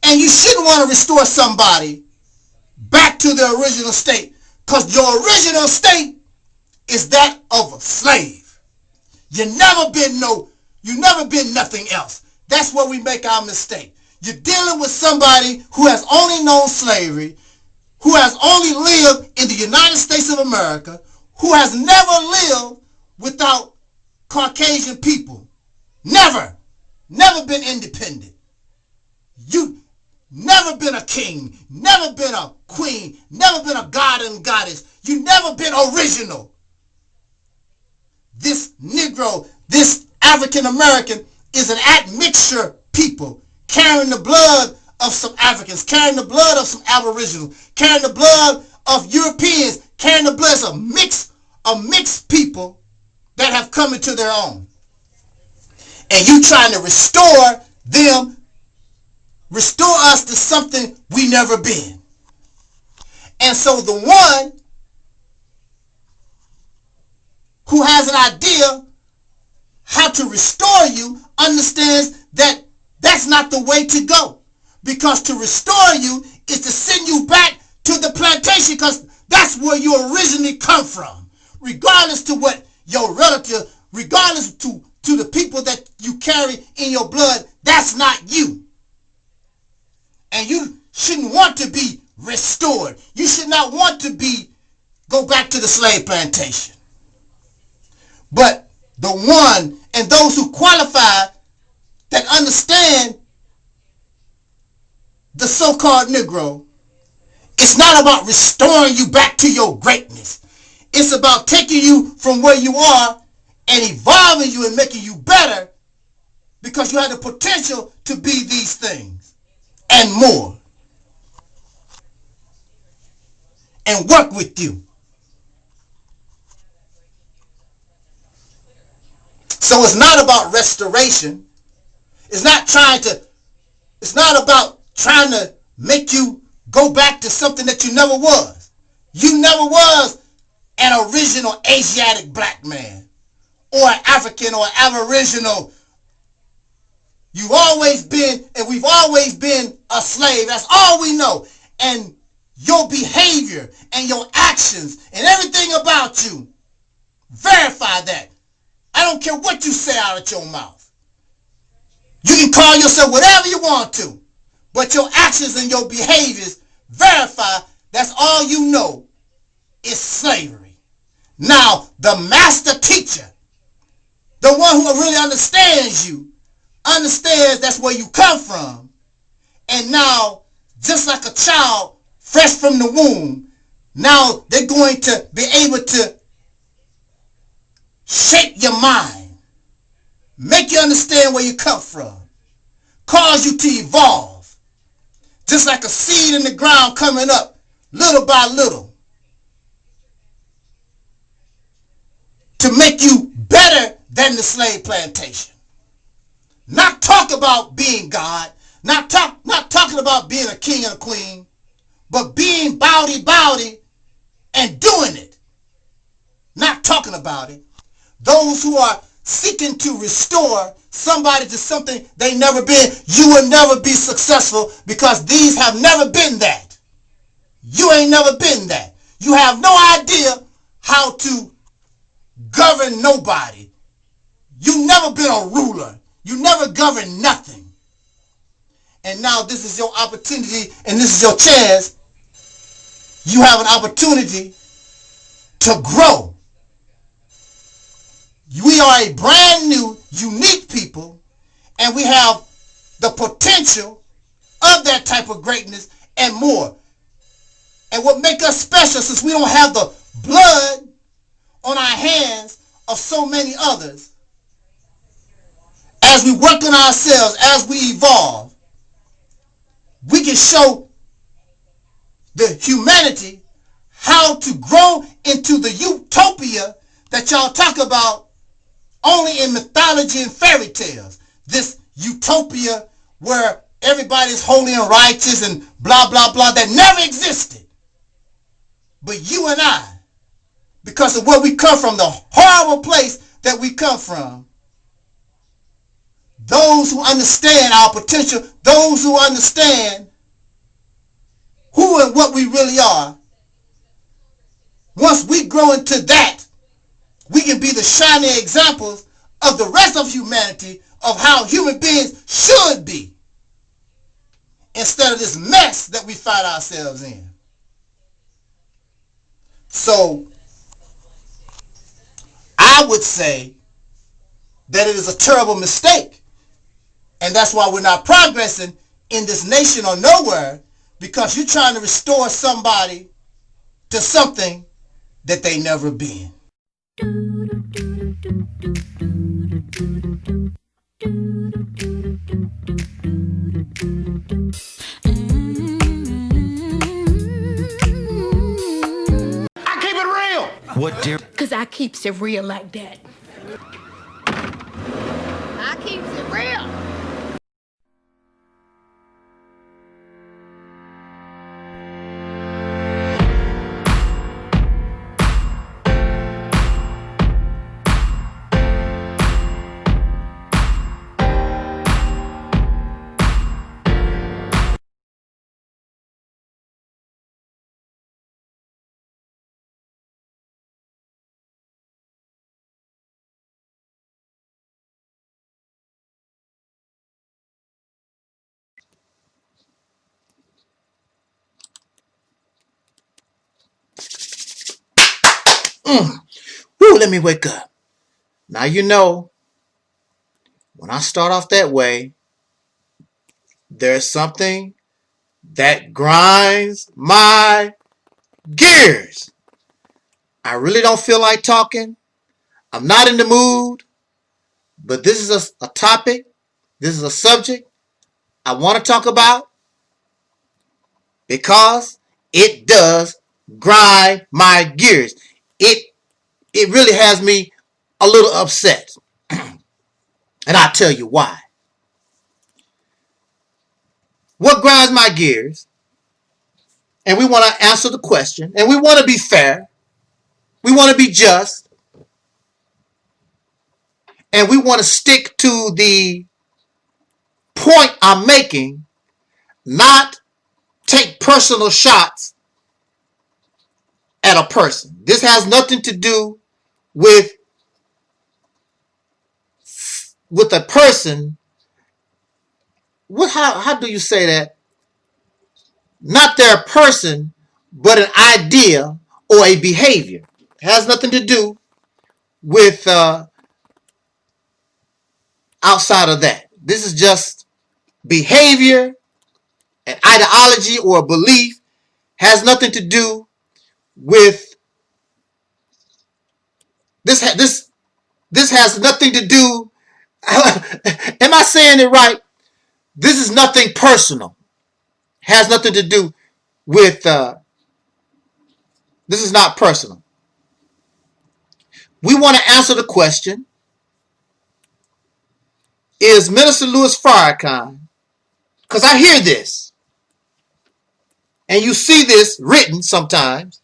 and you shouldn't want to restore somebody back to their original state, because your original state is that of a slave. You never been nothing else. That's where we make our mistake. You're dealing with somebody who has only known slavery, who has only lived in the United States of America, who has never lived without Caucasian people. Never been independent. You never been a king, never been a queen, never been a god and goddess. You never been original. This Negro, this African American is an admixture people carrying the blood of some Africans, carrying the blood of some Aboriginals, carrying the blood of Europeans, carrying the blood of mixed people that have come into their own. And you trying to restore them, restore us to something we never been. And so the one who has an idea how to restore you understands that that's not the way to go. Because to restore you is to send you back to the plantation, because that's where you originally come from. Regardless to what your relative, regardless to the people that you carry in your blood, that's not you. And you shouldn't want to be restored. You should not want to go back to the slave plantation. But the one and those who qualify, that understand the so-called Negro, it's not about restoring you back to your greatness. It's about taking you from where you are and evolving you and making you better, because you have the potential to be these things and more, and work with you. So it's not about restoration. It's not about trying to make you go back to something that you never was. You never was an original Asiatic black man or an African or Aboriginal. You've always been, and we've always been, a slave. That's all we know. And your behavior and your actions and everything about you verify that. I don't care what you say out of your mouth. You can call yourself whatever you want to, but your actions and your behaviors verify that's all you know is slavery. Now, the master teacher, the one who really understands you, understands that's where you come from. And now, just like a child fresh from the womb, now they're going to be able to shape your mind, make you understand where you come from, cause you to evolve. Just just like a seed in the ground coming up little by little to make you better than the slave plantation. Not talk about being God, not talking about being a king and a queen, but being bowdy and doing it. Not talking about it. Those who are seeking to restore somebody to something they never been, you will never be successful because these have never been that. You ain't never been that. You have no idea how to govern nobody. You never been a ruler. You never governed nothing. And now this is your opportunity and this is your chance. You have an opportunity to grow. We are a brand new, unique people, and we have the potential of that type of greatness and more. And what makes us special, since we don't have the blood on our hands of so many others, as we work on ourselves, as we evolve, we can show the humanity how to grow into the utopia that y'all talk about only in mythology and fairy tales. This utopia where everybody's holy and righteous and blah, blah, blah, that never existed. But you and I, because of where we come from, the horrible place that we come from, those who understand our potential, those who understand who and what we really are, once we grow into that, we can be the shining examples of the rest of humanity of how human beings should be, instead of this mess that we find ourselves in. So I would say that it is a terrible mistake, and that's why we're not progressing in this nation or nowhere, because you're trying to restore somebody to something that they never been. I keep it real. What, dear? Because I keeps it real like that. I keeps it real. Woo, let me wake up. Now you know, when I start off that way, there's something that grinds my gears. I really don't feel like talking. I'm not in the mood. But this is a topic. This is a subject I want to talk about because it does grind my gears. It really has me a little upset. And I'll tell you why. What grinds my gears? And we want to answer the question. And we want to be fair. We want to be just. And we want to stick to the point I'm making, not take personal shots at a person. This has nothing to do with a person. How do you say that? Not their person, but an idea or a behavior. It has nothing to do with outside of that. This is just behavior, an ideology or a belief. Has nothing to do with this. This has nothing to do. Am I saying it right? This is nothing personal. Has nothing to do with, this is not personal. We want to answer the question, is Minister Louis Farrakhan, because I hear this, and you see this written sometimes,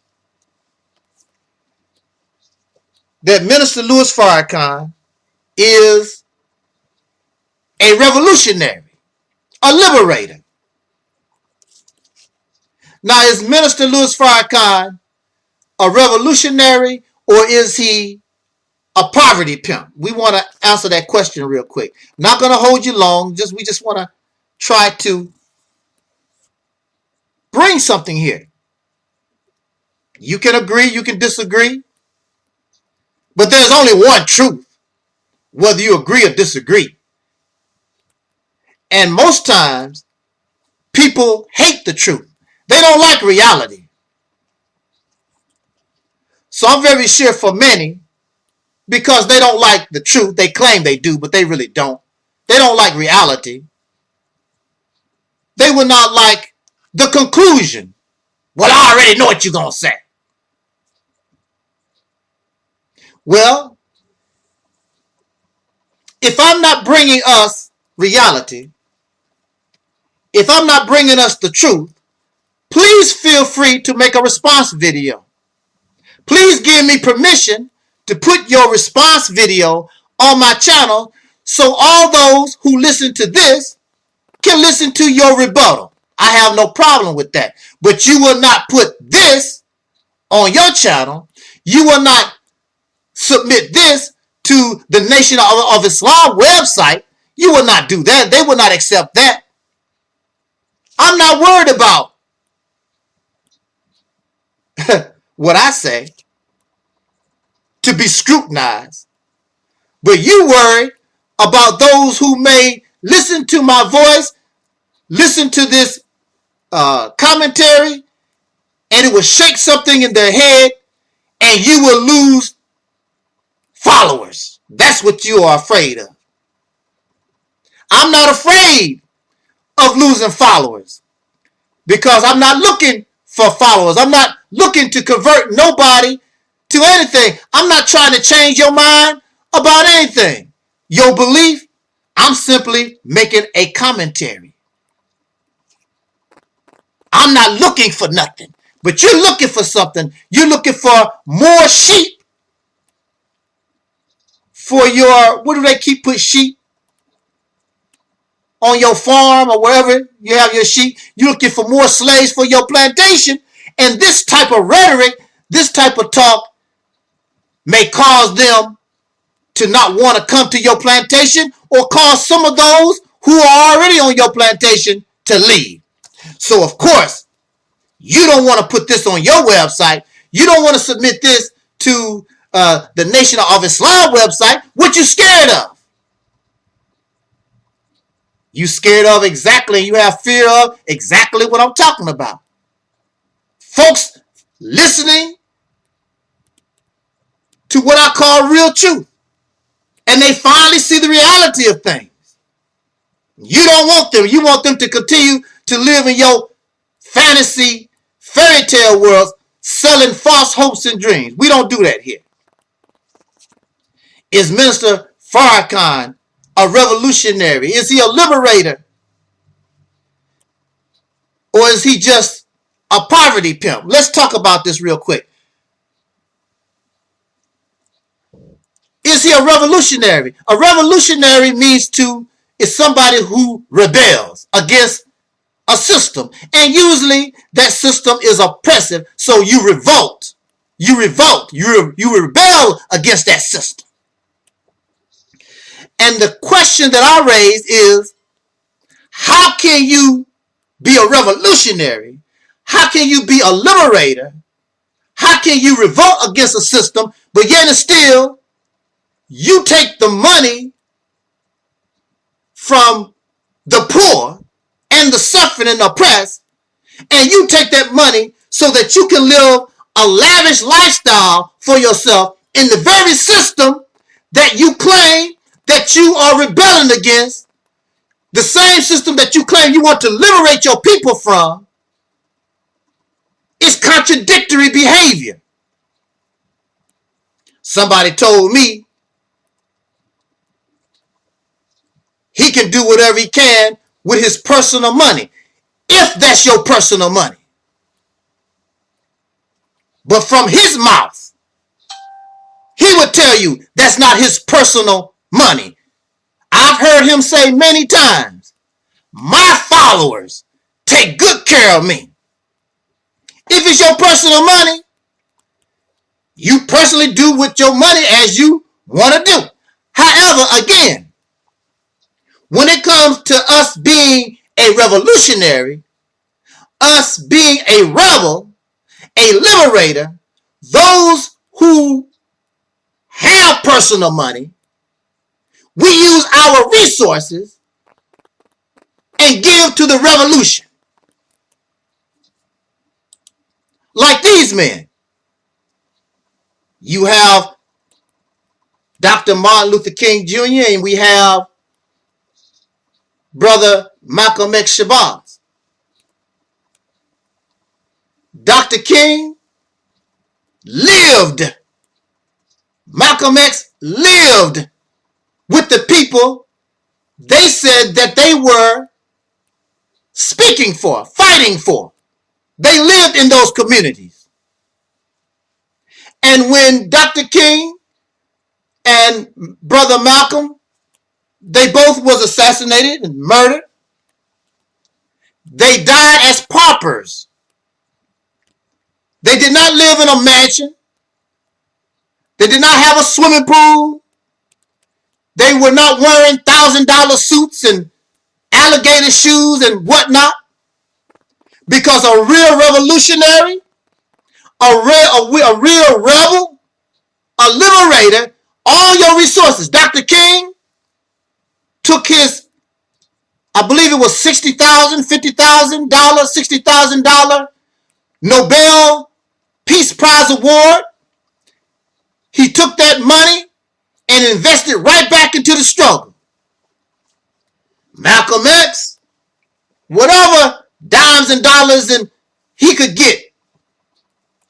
that Minister Louis Farrakhan is a revolutionary, a liberator. Now, is Minister Louis Farrakhan a revolutionary, or is he a poverty pimp? We want to answer that question real quick. Not going to hold you long. We just want to try to bring something here. You can agree, you can disagree, but there's only one truth, whether you agree or disagree. And most times, people hate the truth. They don't like reality. So I'm very sure for many, because they don't like the truth, they claim they do, but they really don't. They don't like reality. They will not like the conclusion. Well, I already know what you're going to say. Well, if I'm not bringing us reality, if I'm not bringing us the truth, please feel free to make a response video. Please give me permission to put your response video on my channel so all those who listen to this can listen to your rebuttal. I have no problem with that. But you will not put this on your channel. You will not submit this to the Nation of Islam website. You will not do that. They will not accept that. I'm not worried about what I say to be scrutinized. But you worry about those who may listen to my voice, listen to this commentary, and it will shake something in their head, and you will lose followers. That's what you are afraid of. I'm not afraid of losing followers because I'm not looking for followers. I'm not looking to convert nobody to anything. I'm not trying to change your mind about anything. Your belief, I'm simply making a commentary. I'm not looking for nothing, but you're looking for something. You're looking for more sheep for your, what do they keep put sheep on your farm or wherever you have your sheep? You're looking for more slaves for your plantation. And this type of rhetoric, this type of talk may cause them to not want to come to your plantation or cause some of those who are already on your plantation to leave. So, of course, you don't want to put this on your website. You don't want to submit this to the Nation of Islam website. What you scared of? You scared of exactly, you have fear of exactly what I'm talking about. Folks listening to what I call real truth. And they finally see the reality of things. You don't want them. You want them to continue to live in your fantasy fairy tale worlds, selling false hopes and dreams. We don't do that here. Is Minister Farrakhan a revolutionary? Is he a liberator? Or is he just a poverty pimp? Let's talk about this real quick. Is he a revolutionary? A revolutionary means is somebody who rebels against a system. And usually that system is oppressive. So you revolt. You revolt. You rebel against that system. And the question that I raise is, how can you be a revolutionary? How can you be a liberator? How can you revolt against a system, but yet and still you take the money from the poor and the suffering and the oppressed, and you take that money so that you can live a lavish lifestyle for yourself in the very system that you claim that you are rebelling against, the same system that you claim you want to liberate your people from, is contradictory behavior. Somebody told me he can do whatever he can with his personal money, if that's your personal money. But from his mouth, he would tell you that's not his personal money. I've heard him say many times, my followers take good care of me. If it's your personal money, you personally do with your money as you want to do. However, again, when it comes to us being a revolutionary, us being a rebel, a liberator, those who have personal money, we use our resources and give to the revolution. Like these men. You have Dr. Martin Luther King Jr. and we have Brother Malcolm X Shabazz. Dr. King lived. Malcolm X lived with the people they said that they were speaking for, fighting for. They lived in those communities. And when Dr. King and Brother Malcolm, they both was assassinated and murdered, they died as paupers. They did not live in a mansion. They did not have a swimming pool. They were not wearing $1,000 suits and alligator shoes and whatnot. Because a real revolutionary, a real rebel, a liberator, all your resources. Dr. King took his, I believe it was $60,000, $50,000, $60,000 Nobel Peace Prize Award. He took that money and invested right back into the struggle. Malcolm X, whatever dimes and dollars and he could get,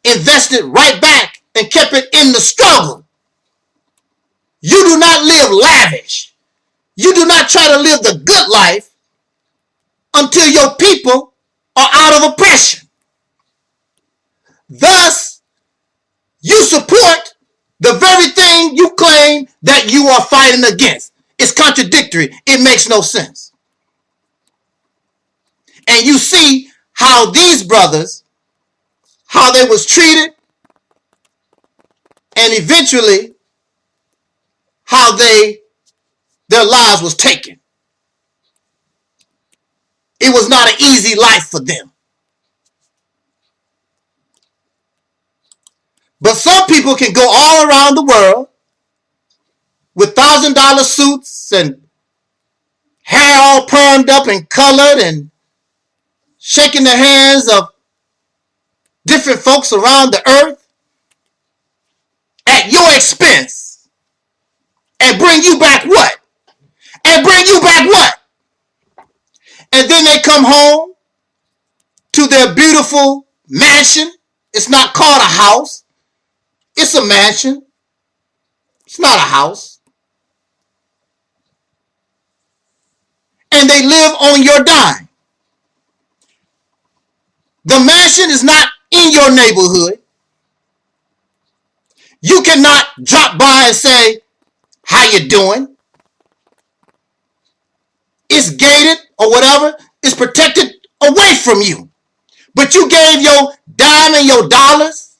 invested right back and kept it in the struggle. You do not live lavish. You do not try to live the good life until your people are out of oppression. Thus, you support the very thing you claim that you are fighting against. It's contradictory. It makes no sense. And you see how these brothers, how they was treated, and eventually how their lives was taken. It was not an easy life for them. But some people can go all around the world with $1,000 suits and hair all permed up and colored and shaking the hands of different folks around the earth at your expense and bring you back what? And bring you back what? And then they come home to their beautiful mansion. It's not called a house. It's a mansion. It's not a house. And they live on your dime. The mansion is not in your neighborhood. You cannot drop by and say, how you doing? It's gated or whatever. It's protected away from you. But you gave your dime and your dollars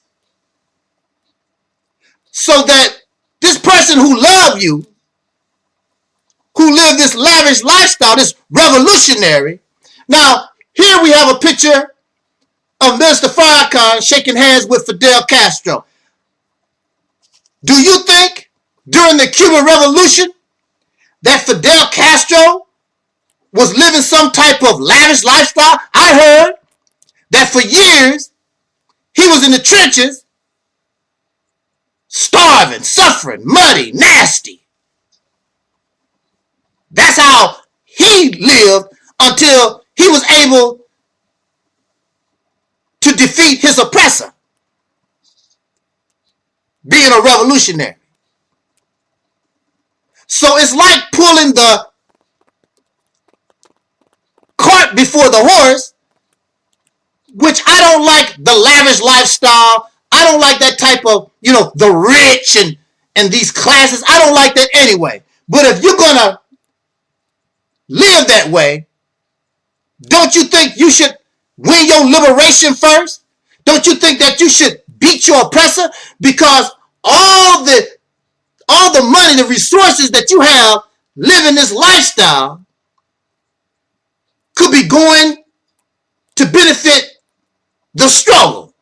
so that this person who loved you, who lived this lavish lifestyle, this revolutionary. Now, here we have a picture of Mr. Farrakhan shaking hands with Fidel Castro. Do you think during the Cuban Revolution that Fidel Castro was living some type of lavish lifestyle? I heard that for years he was in the trenches, starving, suffering, muddy, nasty. That's how he he lived until he was able to defeat his oppressor, being a revolutionary. So it's like pulling the cart before the horse, which I don't like the lavish lifestyle. I don't like that type of, the rich and these classes. I don't like that anyway. But if you're going to live that way, don't you think you should win your liberation first? Don't you think that you should beat your oppressor? Because all the money, the resources that you have living this lifestyle could be going to benefit the struggle.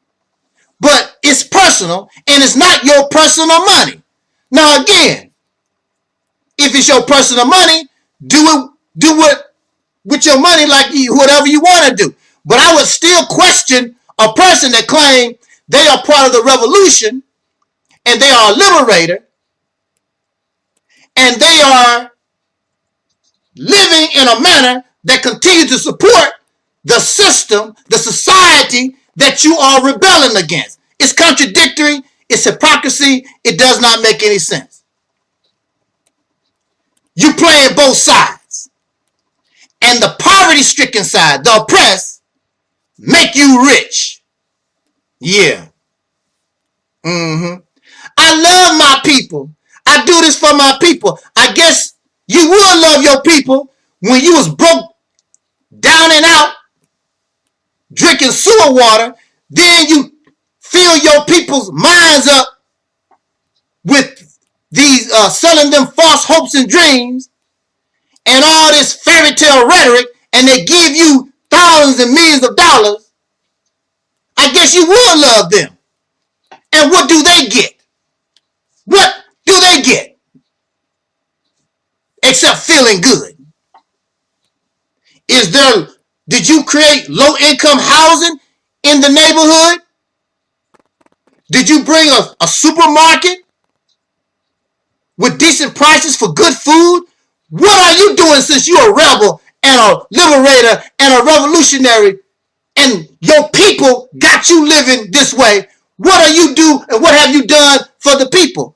But it's personal, and it's not your personal money. Now again, if it's your personal money, do what with your money like whatever you want to do. But I would still question a person that claims they are part of the revolution and they are a liberator and they are living in a manner that continues to support the system, the society that you are rebelling against. It's contradictory. It's hypocrisy. It does not make any sense. You playing both sides. And the poverty-stricken side, the oppressed, make you rich. Yeah. I love my people. I do this for my people. I guess you will love your people when you was broke down and out, drinking sewer water. Then you fill your people's minds up with these selling them false hopes and dreams and all this fairy tale rhetoric, and they give you thousands and millions of dollars. I guess you will love them. And what do they get? What do they get? Except feeling good. Did you create low income housing in the neighborhood? Did you bring a supermarket with decent prices for good food? What are you doing since you're a rebel and a liberator and a revolutionary and your people got you living this way? What are you do and what have you done for the people?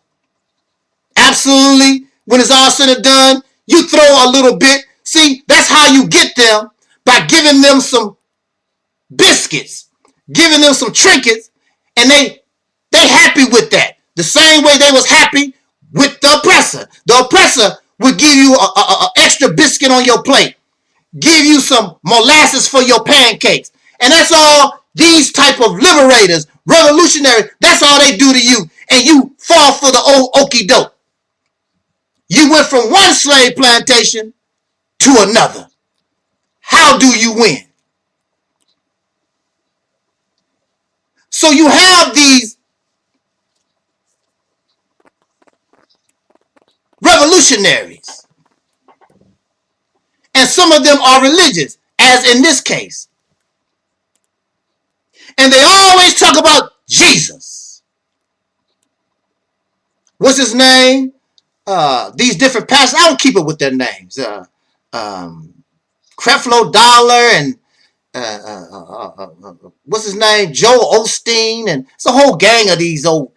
Absolutely, when it's all said and done, you throw a little bit. See, that's how you get them, by giving them some biscuits, giving them some trinkets, and they happy with that. The same way they was happy with the oppressor. The oppressor would give you a extra biscuit on your plate, give you some molasses for your pancakes. And that's all these type of liberators, revolutionaries, that's all they do to you. And you fall for the old okie doke. You went from one slave plantation to another. How do you win? So you have these revolutionaries. And some of them are religious, as in this case. And they always talk about Jesus. What's his name? These different pastors, I don't keep up with their names. Creflo Dollar and what's his name? Joel Osteen, and it's a whole gang of these old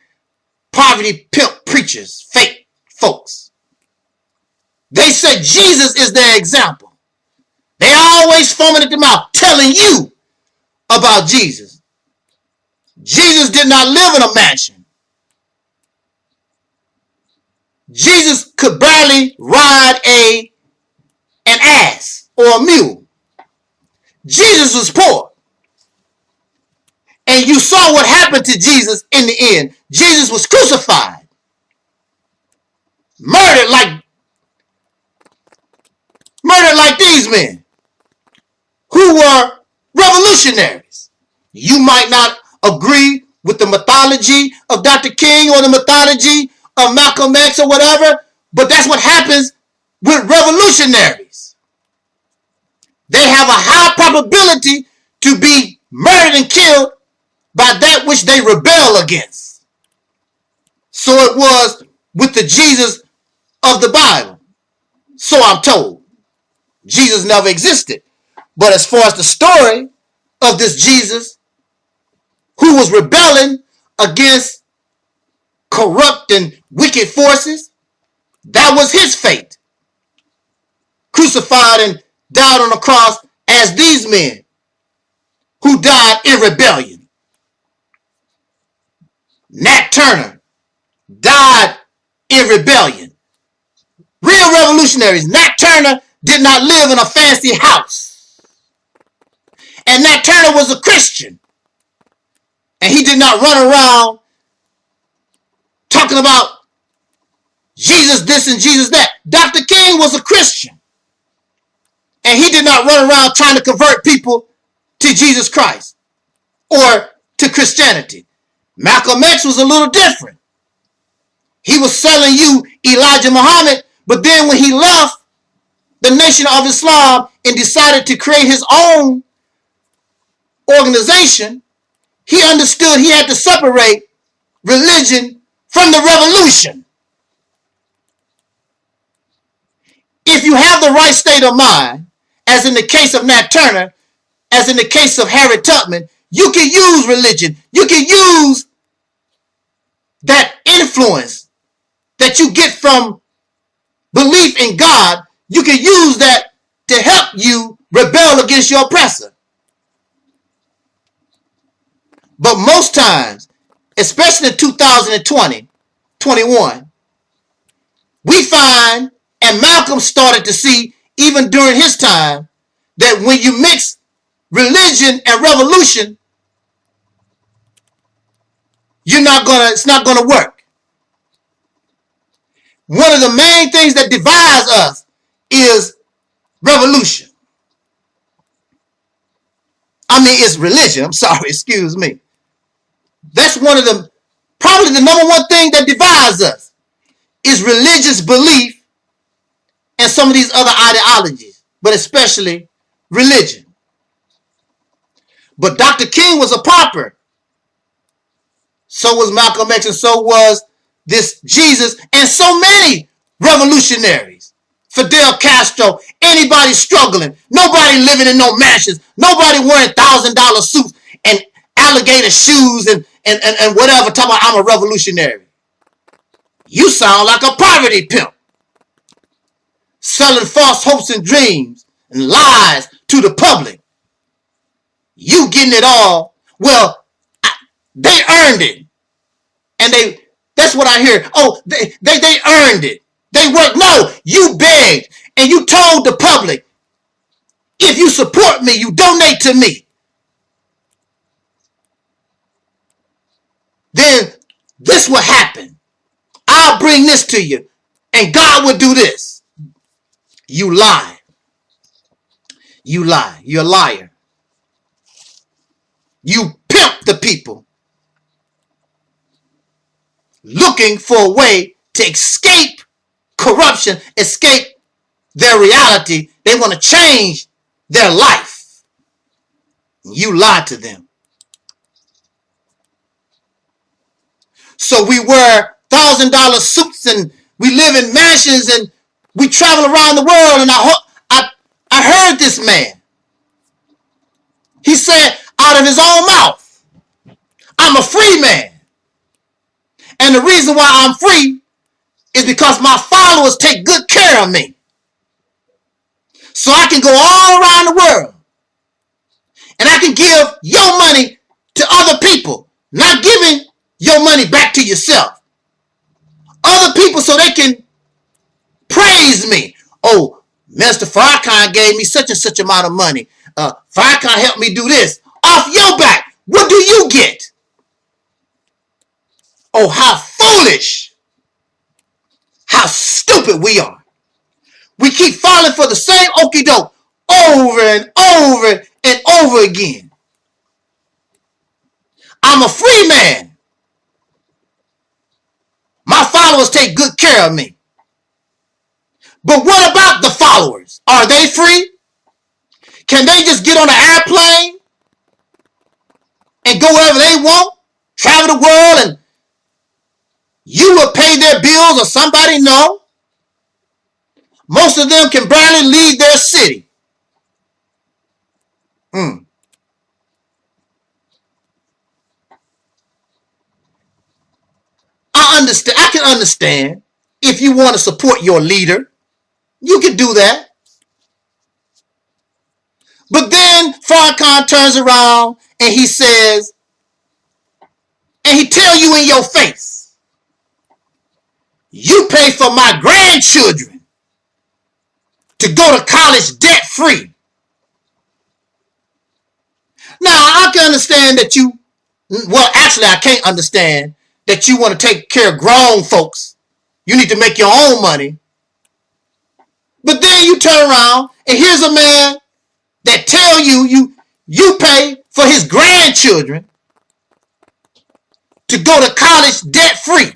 poverty pimp preachers, fake folks. They said Jesus is their example. They always foaming at the mouth, telling you about Jesus. Jesus did not live in a mansion. Jesus could barely ride an ass or a mule. Jesus was poor. And you saw what happened to Jesus in the end. Jesus was crucified. Murdered like these men who were revolutionaries. You might not agree with the mythology of Dr. King or the mythology of Malcolm X or whatever, but that's what happens with revolutionaries. They have a high probability to be murdered and killed by that which they rebel against. So it was with the Jesus of the Bible. So I'm told. Jesus never existed. But as far as the story of this Jesus who was rebelling against corrupt and wicked forces, that was his fate. Crucified and died on the cross as these men who died in rebellion. Nat Turner died in rebellion. Real revolutionaries. Nat Turner did not live in a fancy house. And Nat Turner was a Christian. And he did not run around talking about Jesus this and Jesus that. Dr. King was a Christian. And he did not run around trying to convert people to Jesus Christ or to Christianity. Malcolm X was a little different. He was selling you Elijah Muhammad, but then when he left the Nation of Islam and decided to create his own organization, he understood he had to separate religion from the revolution. If you have the right state of mind, as in the case of Nat Turner, as in the case of Harriet Tubman, you can use religion. You can use that influence that you get from belief in God. You can use that to help you rebel against your oppressor. But most times, especially in 2020, 21, we find, and Malcolm started to see even during his time, that when you mix religion and revolution, it's not gonna work. One of the main things that divides us is revolution. It's religion. I'm sorry, excuse me. That's one of the, probably the number one thing that divides us is religious belief and some of these other ideologies, but especially religion. But Dr. King was a pauper. So was Malcolm X, and so was this Jesus, and so many revolutionaries. Fidel Castro, anybody struggling, nobody living in no mansions, nobody wearing $1,000 suits and alligator shoes and whatever, talking about I'm a revolutionary. You sound like a poverty pimp, selling false hopes and dreams and lies to the public. You getting it all. Well, they earned it. And that's what I hear. Oh, they earned it. They worked. No, you begged and you told the public, if you support me, you donate to me, then this will happen. I'll bring this to you and God will do this. You lie. You lie. You're a liar. You pimp the people looking for a way to escape corruption, escape their reality. They want to change their life. You lie to them. So we wear $1,000 suits and we live in mansions and we travel around the world. And I heard this man. He said out of his own mouth, I'm a free man. And the reason why I'm free is because my followers take good care of me. So I can go all around the world and I can give your money to other people, not giving your money back to yourself. Other people so they can praise me. Oh, Mr. Farrakhan gave me such and such amount of money. Farrakhan helped me do this. Off your back. What do you get? Oh, how foolish. How stupid we are. We keep falling for the same okie doke over and over and over again. I'm a free man. My followers take good care of me. But what about the followers? Are they free? Can they just get on an airplane and go wherever they want? Travel the world and you will pay their bills or somebody? No. Most of them can barely leave their city. I can understand if you want to support your leader. You can do that. But then Farrakhan turns around and he says, and he tell you in your face, you pay for my grandchildren to go to college debt free. Now, I can understand that I can't understand that you want to take care of grown folks. You need to make your own money. But then you turn around and here's a man that tell you pay for his grandchildren to go to college debt free.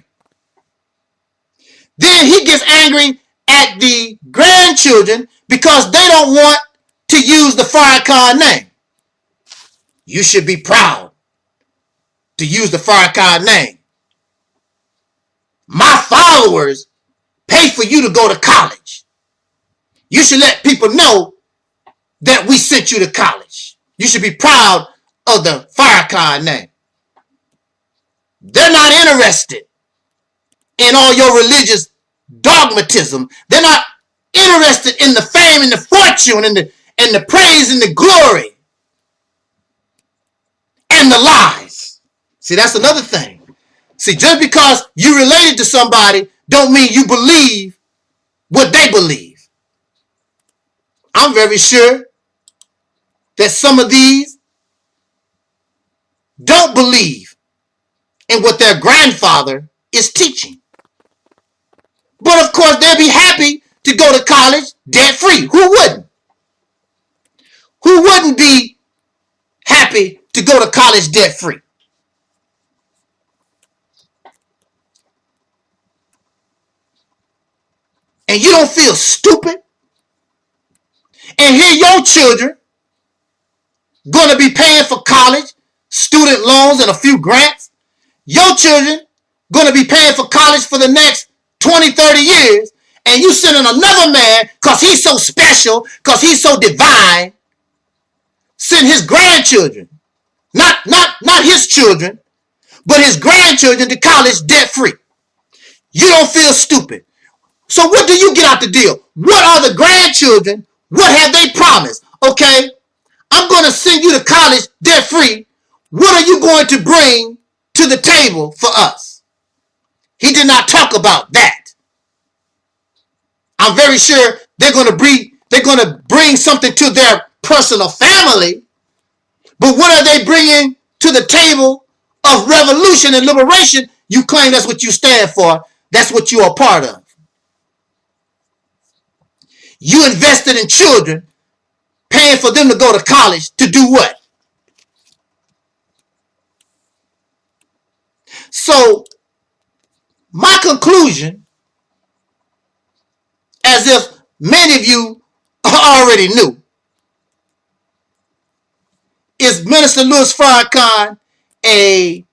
Then he gets angry at the grandchildren because they don't want to use the Farrakhan name. You should be proud to use the Farrakhan name. My followers pay for you to go to college. You should let people know that we sent you to college. You should be proud of the Farrakhan name. They're not interested in all your religious dogmatism. They're not interested in the fame and the fortune and the praise and the glory and the lies. See, that's another thing. See, just because you related to somebody don't mean you believe what they believe. I'm very sure that some of these don't believe in what their grandfather is teaching. But of course, they'll be happy to go to college debt free. Who wouldn't? Who wouldn't be happy to go to college debt free? And you don't feel stupid? And here your children going to be paying for college, student loans, and a few grants. Your children going to be paying for college for the next 20, 30 years. And you sending another man, because he's so special, because he's so divine, send his grandchildren, not his children, but his grandchildren to college debt free. You don't feel stupid. So what do you get out the deal? What are the grandchildren? What have they promised? Okay, I'm going to send you to college debt free. What are you going to bring to the table for us? He did not talk about that. I'm very sure they're going to bring something to their personal family. But what are they bringing to the table of revolution and liberation? You claim that's what you stand for. That's what you are part of. You invested in children, paying for them to go to college to do what? So, my conclusion, as if many of you already knew, is Minister Louis Farrakhan a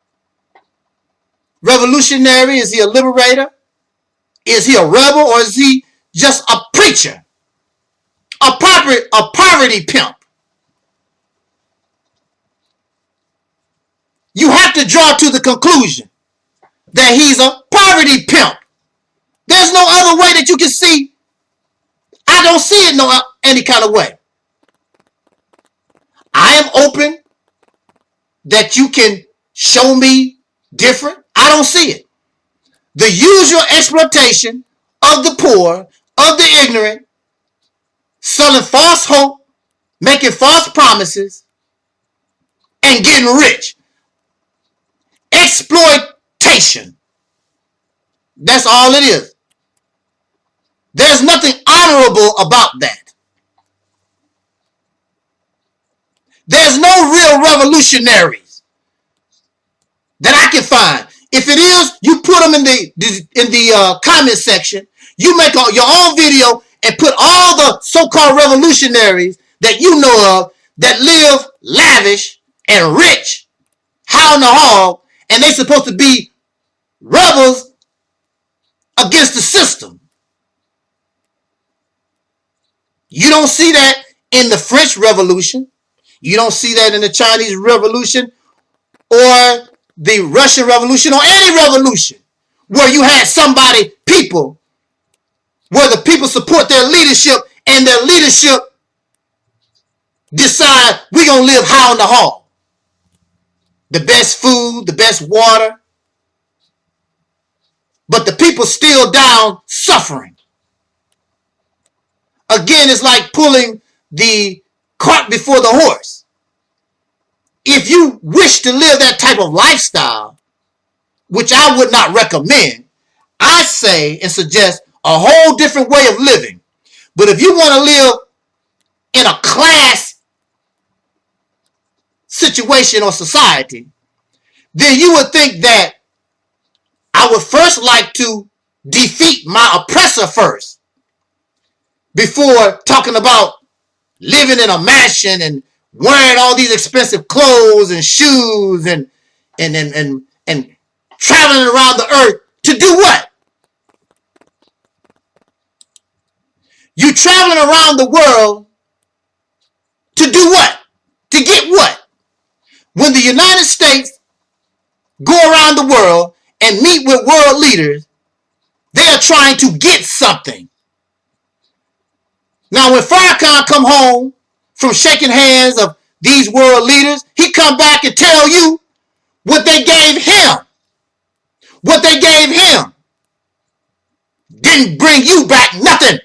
revolutionary? Is he a liberator? Is he a rebel? Or is he just a preacher? A poverty pimp? You have to draw to the conclusion that he's a poverty pimp. There's no other way that you can see. I don't see it any kind of way. I am open that you can show me different. I don't see it. The usual exploitation of the poor, of the ignorant, selling false hope, making false promises, and getting rich. Exploitation. That's all it is. There's nothing honorable about that. There's no real revolutionaries that I can find. If it is, you put them in the comment section. You make your own video and put all the so-called revolutionaries that you know of that live lavish and rich, high on the hog, and they're supposed to be rebels against the system. You don't see that in the French Revolution. You don't see that in the Chinese Revolution or the Russian Revolution or any revolution where you had people, where the people support their leadership and their leadership decide we're going to live high on the hog. The best food, the best water, but the people still down suffering. Again, it's like pulling the cart before the horse. If you wish to live that type of lifestyle, which I would not recommend, I say and suggest a whole different way of living. But if you want to live in a class situation or society, then you would think that I would first like to defeat my oppressor first before talking about living in a mansion and wearing all these expensive clothes and shoes and traveling around the earth to do what? You traveling around the world to do what? To get what? When the United States go around the world and meet with world leaders, they are trying to get something. Now, when Farrakhan come home from shaking hands of these world leaders, he come back and tell you what they gave him. What they gave him didn't bring you back nothing.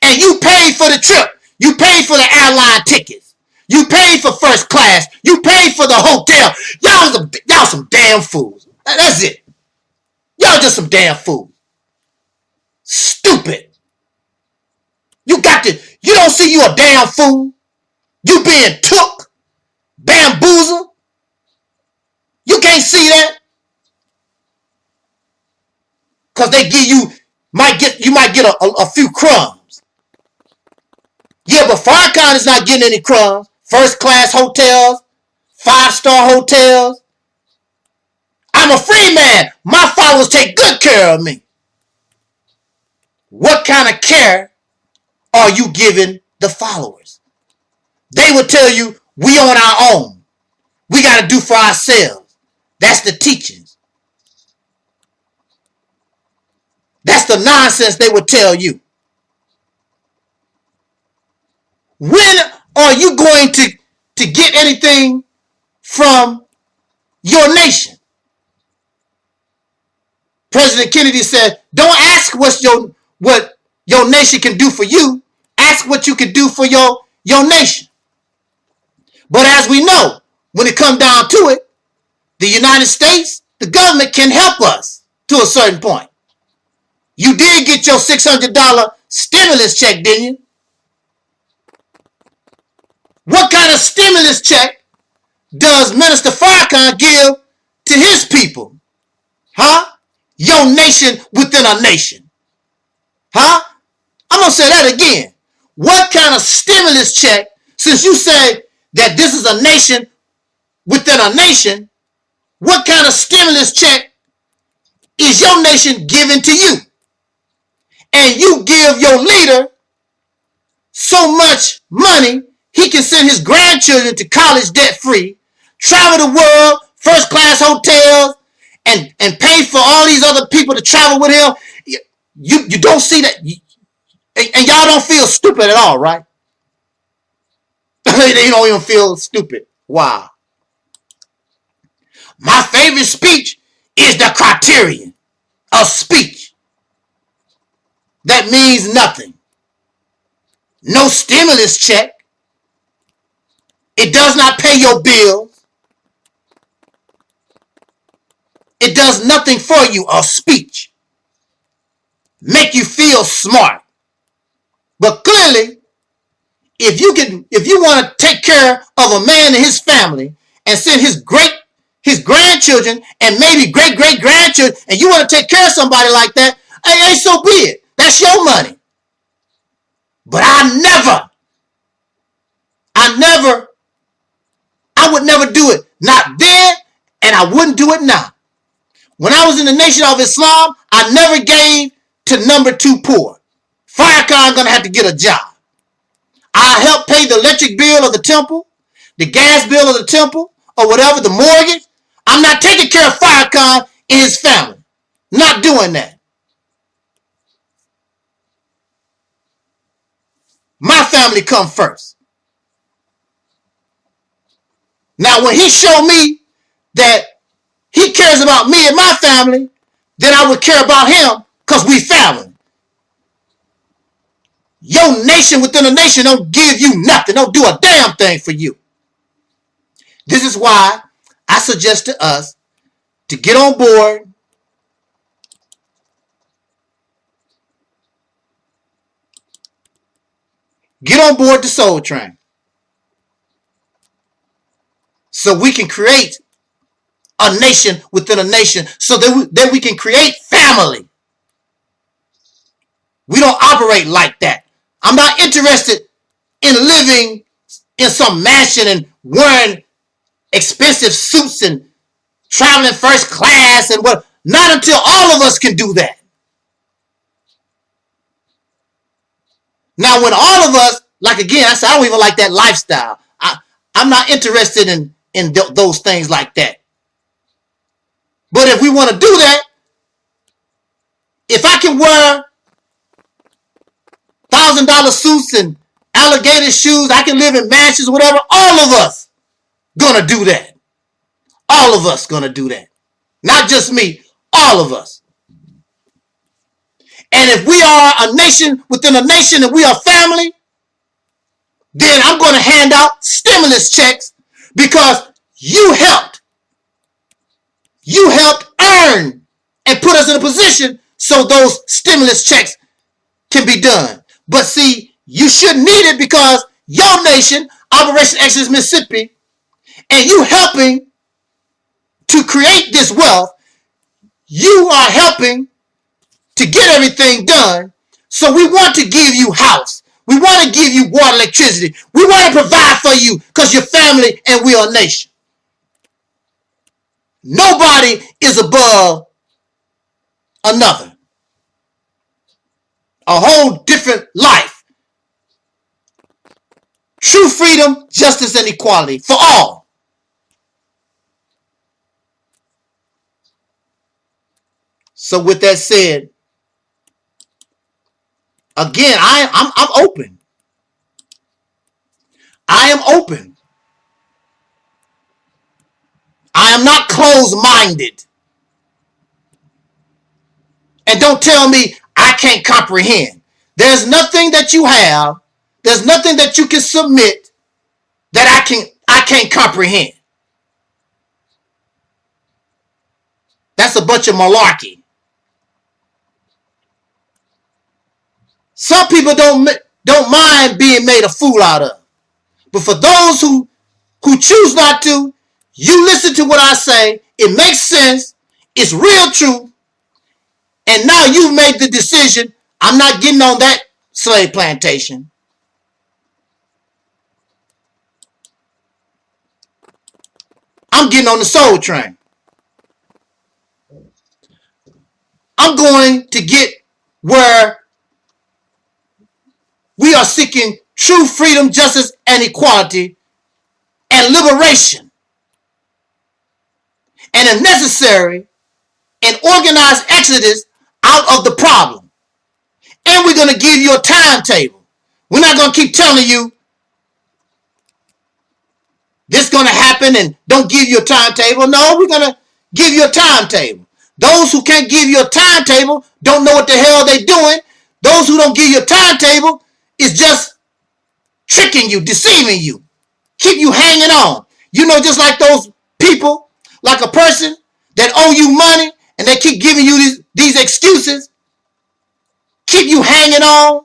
And you paid for the trip. You paid for the airline tickets. You paid for first class. You paid for the hotel. Y'all some damn fools. That's it. Y'all just some damn fools. Stupid. You don't see you a damn fool. You being took, bamboozled. You can't see that. Because they give you might get a few crumbs. Yeah, but Farrakhan is not getting any crumbs. First class hotels, 5-star hotels. I'm a free man. My followers take good care of me. What kind of care are you giving the followers? They will tell you, we on our own. We got to do for ourselves. That's the teachings. That's the nonsense they would tell you. When are you going to get anything from your nation? President Kennedy said, don't ask what your nation can do for you. Ask what you can do for your nation. But as we know, when it comes down to it, the United States, the government can help us to a certain point. You did get your $600 stimulus check, didn't you? What kind of stimulus check does Minister Farrakhan give to his people? Huh? Your nation within a nation. Huh? I'm going to say that again. What kind of stimulus check, since you say that this is a nation within a nation, what kind of stimulus check is your nation giving to you? And you give your leader so much money, he can send his grandchildren to college debt-free, travel the world, first-class hotels, and pay for all these other people to travel with him. You don't see that. And y'all don't feel stupid at all, right? They don't even feel stupid. Wow. My favorite speech is the criterion of speech. That means nothing. No stimulus check. It does not pay your bills. It does nothing for you. A speech. Make you feel smart. But clearly, if you want to take care of a man and his family and send his grandchildren and maybe great-great-grandchildren, and you want to take care of somebody like that, hey, so be it. That's your money. But I would never do it. Not then, and I wouldn't do it now. When I was in the Nation of Islam, I never gave to number 2 poor. Farrakhan gonna have to get a job. I help pay the electric bill of the temple, the gas bill of the temple, or whatever, the mortgage. I'm not taking care of Farrakhan and his family. Not doing that. My family come first. Now, when he showed me that he cares about me and my family, then I would care about him because we family. Your nation within a nation don't give you nothing, don't do a damn thing for you. This is why I suggest to us to get on board, the Soul Train, so we can create a nation within a nation, so that we can create family. We don't operate like that. I'm not interested in living in some mansion and wearing expensive suits and traveling first class and what. Not until all of us can do that. Now, when all of us, like again, I said, I don't even like that lifestyle. I'm not interested in those things like that. But if we want to do that, if I can wear $1,000 suits and alligator shoes, I can live in mansions, whatever, all of us gonna do that. All of us gonna do that. Not just me, all of us. And if we are a nation within a nation and we are family, then I'm going to hand out stimulus checks because you helped. You helped earn and put us in a position so those stimulus checks can be done. But see, you shouldn't need it because your nation, Operation Exodus Mississippi, and you helping to create this wealth, you are helping to get everything done. So we want to give you house. We want to give you water, electricity. We want to provide for you because you're family and we are a nation. Nobody is above another. A whole different life. True freedom, justice, and equality for all. So with that said, again, I'm open. I am open. I am not closed-minded. And don't tell me I can't comprehend. There's nothing that you have, there's nothing that you can submit that I can't comprehend. That's a bunch of malarkey. Some people don't mind being made a fool out of. But for those who choose not to, you listen to what I say. It makes sense. It's real truth. And now you've made the decision. I'm not getting on that slave plantation. I'm getting on the soul train. I'm going to get where we are seeking true freedom, justice, and equality, and liberation. And if necessary, an organized exodus out of the problem. And we're going to give you a timetable. We're not going to keep telling you this is going to happen and don't give you a timetable. No, we're going to give you a timetable. Those who can't give you a timetable don't know what the hell they're doing. Those who don't give you a timetable is just tricking you, deceiving you, keep you hanging on. You know, just like those people, like a person that owe you money and they keep giving you these excuses, keep you hanging on.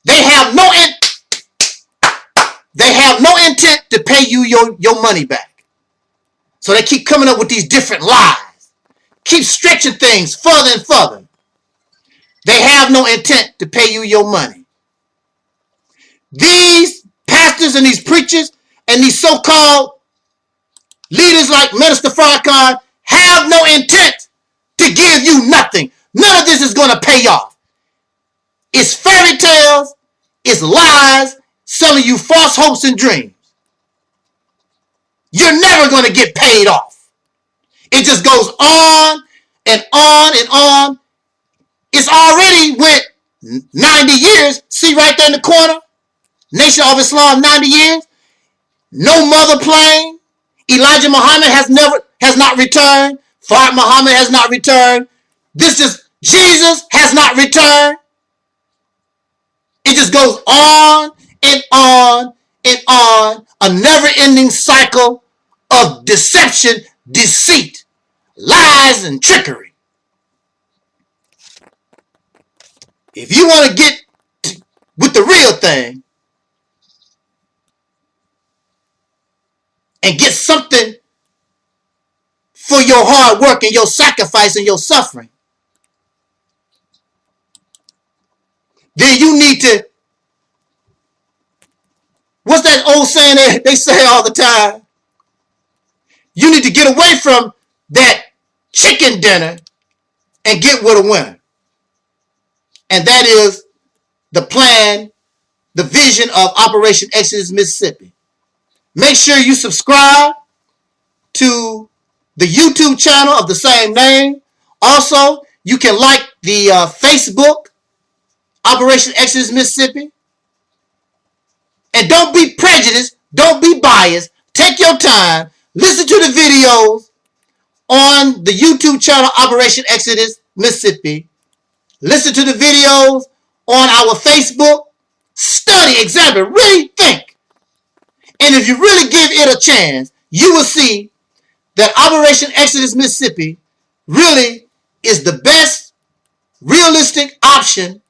They have no intent to pay you your money back. So they keep coming up with these different lies, keep stretching things further and further. They have no intent to pay you your money. These pastors and these preachers and these so-called leaders like Minister Farrakhan have no intent to give you nothing. None of this is going to pay off. It's fairy tales, it's lies, selling you false hopes and dreams, you're never going to get paid off. It just goes on and on and on. It's already went 90 years. See right there in the corner? Nation of Islam, 90 years. No mother plane. Elijah Muhammad has not returned. Fard Muhammad has not returned. Jesus has not returned. It just goes on and on and on. A never-ending cycle of deception, deceit, lies, and trickery. If you want to get with the real thing and get something for your hard work and your sacrifice and your suffering, then you need to, what's that old saying that they say all the time? You need to get away from that chicken dinner and get with a winner. And that is the plan, the vision of Operation Exodus Mississippi. Make sure you subscribe to the YouTube channel of the same name. Also, you can like the Facebook, Operation Exodus Mississippi. And don't be prejudiced. Don't be biased. Take your time. Listen to the videos on the YouTube channel, Operation Exodus Mississippi. Listen to the videos on our Facebook. Study, examine, really think. And if you really give it a chance, you will see that Operation Exodus Mississippi really is the best realistic option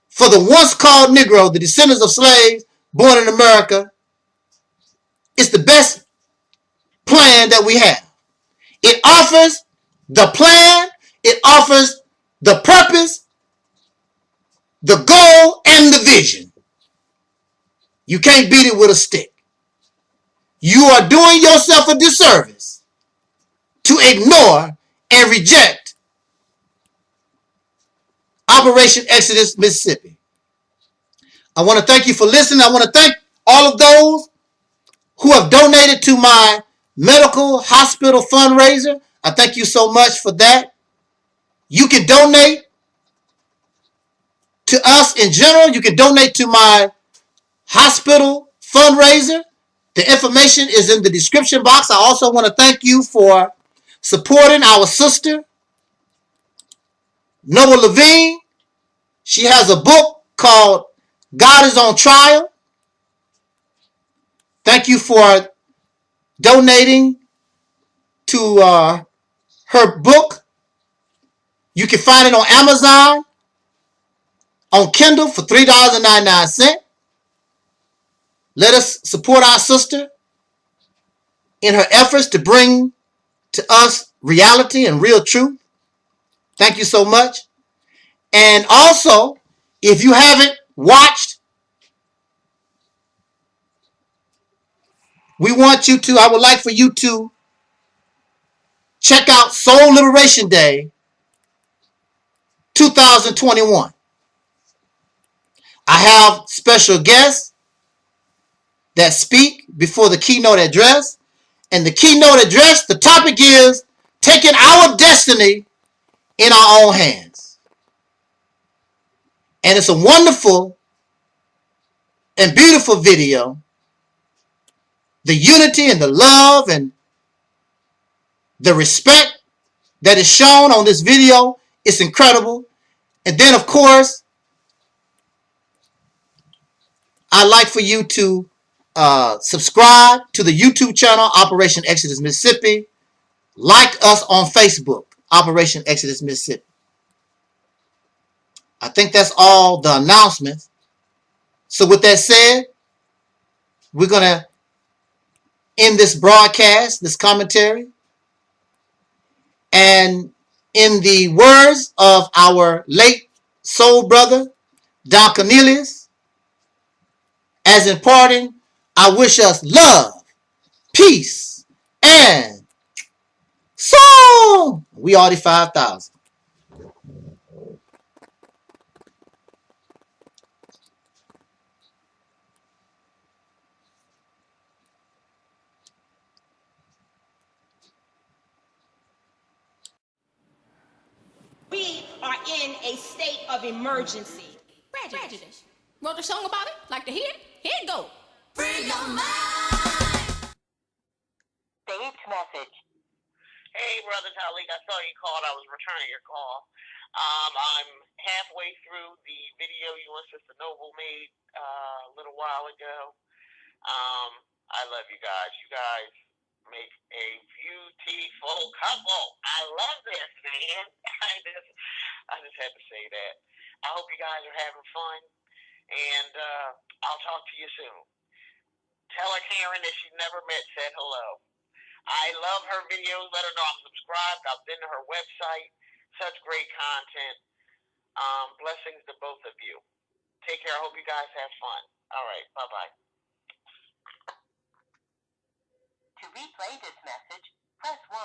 for the once called Negro, the descendants of slaves born in America. It's the best plan that we have. It offers the plan, it offers the purpose, the goal, and the vision. You can't beat it with a stick. You are doing yourself a disservice to ignore and reject Operation Exodus Mississippi. I want to thank you for listening. I want to thank all of those who have donated to my medical hospital fundraiser. I thank you so much for that. You can donate to us in general. You can donate to my hospital fundraiser. The information is in the description box. I also want to thank you for supporting our sister, Noah Levine. She has a book called God is on Trial. Thank you for donating to her book. You can find it on Amazon, on Kindle for $3.99. Let us support our sister in her efforts to bring to us reality and real truth. Thank you so much. And also, if you haven't watched, I would like for you to check out Soul Liberation Day 2021. I have special guests that speak before the keynote address. And the keynote address, the topic is taking our destiny in our own hands. And it's a wonderful and beautiful video. The unity and the love and the respect that is shown on this video is incredible. And then, of course, I'd like for you to subscribe to the YouTube channel, Operation Exodus Mississippi. Like us on Facebook, Operation Exodus Mississippi. I think that's all the announcements. So with that said, we're going to end this broadcast, this commentary. And in the words of our late soul brother, Don Cornelius, as in parting, I wish us love, peace, and soul. We already 5,000. are in a state of emergency. Prejudice. Wrote a song about it? Like to hear it? Here it go. Free your mind. ThX message. Hey, Brother Taalik, I saw you called. I was returning your call. I'm halfway through the video you and Sister Noble made a little while ago. I love you guys. You guys make a beautiful couple. I love this, man. I just had to say that. I hope you guys are having fun, and I'll talk to you soon. Tell her Karen that she never met said hello. I love her videos. Let her know I'm subscribed. I've been to her website. Such great content. Blessings to both of you. Take care. I hope you guys have fun. All right. Bye-bye. To replay this message, press 1.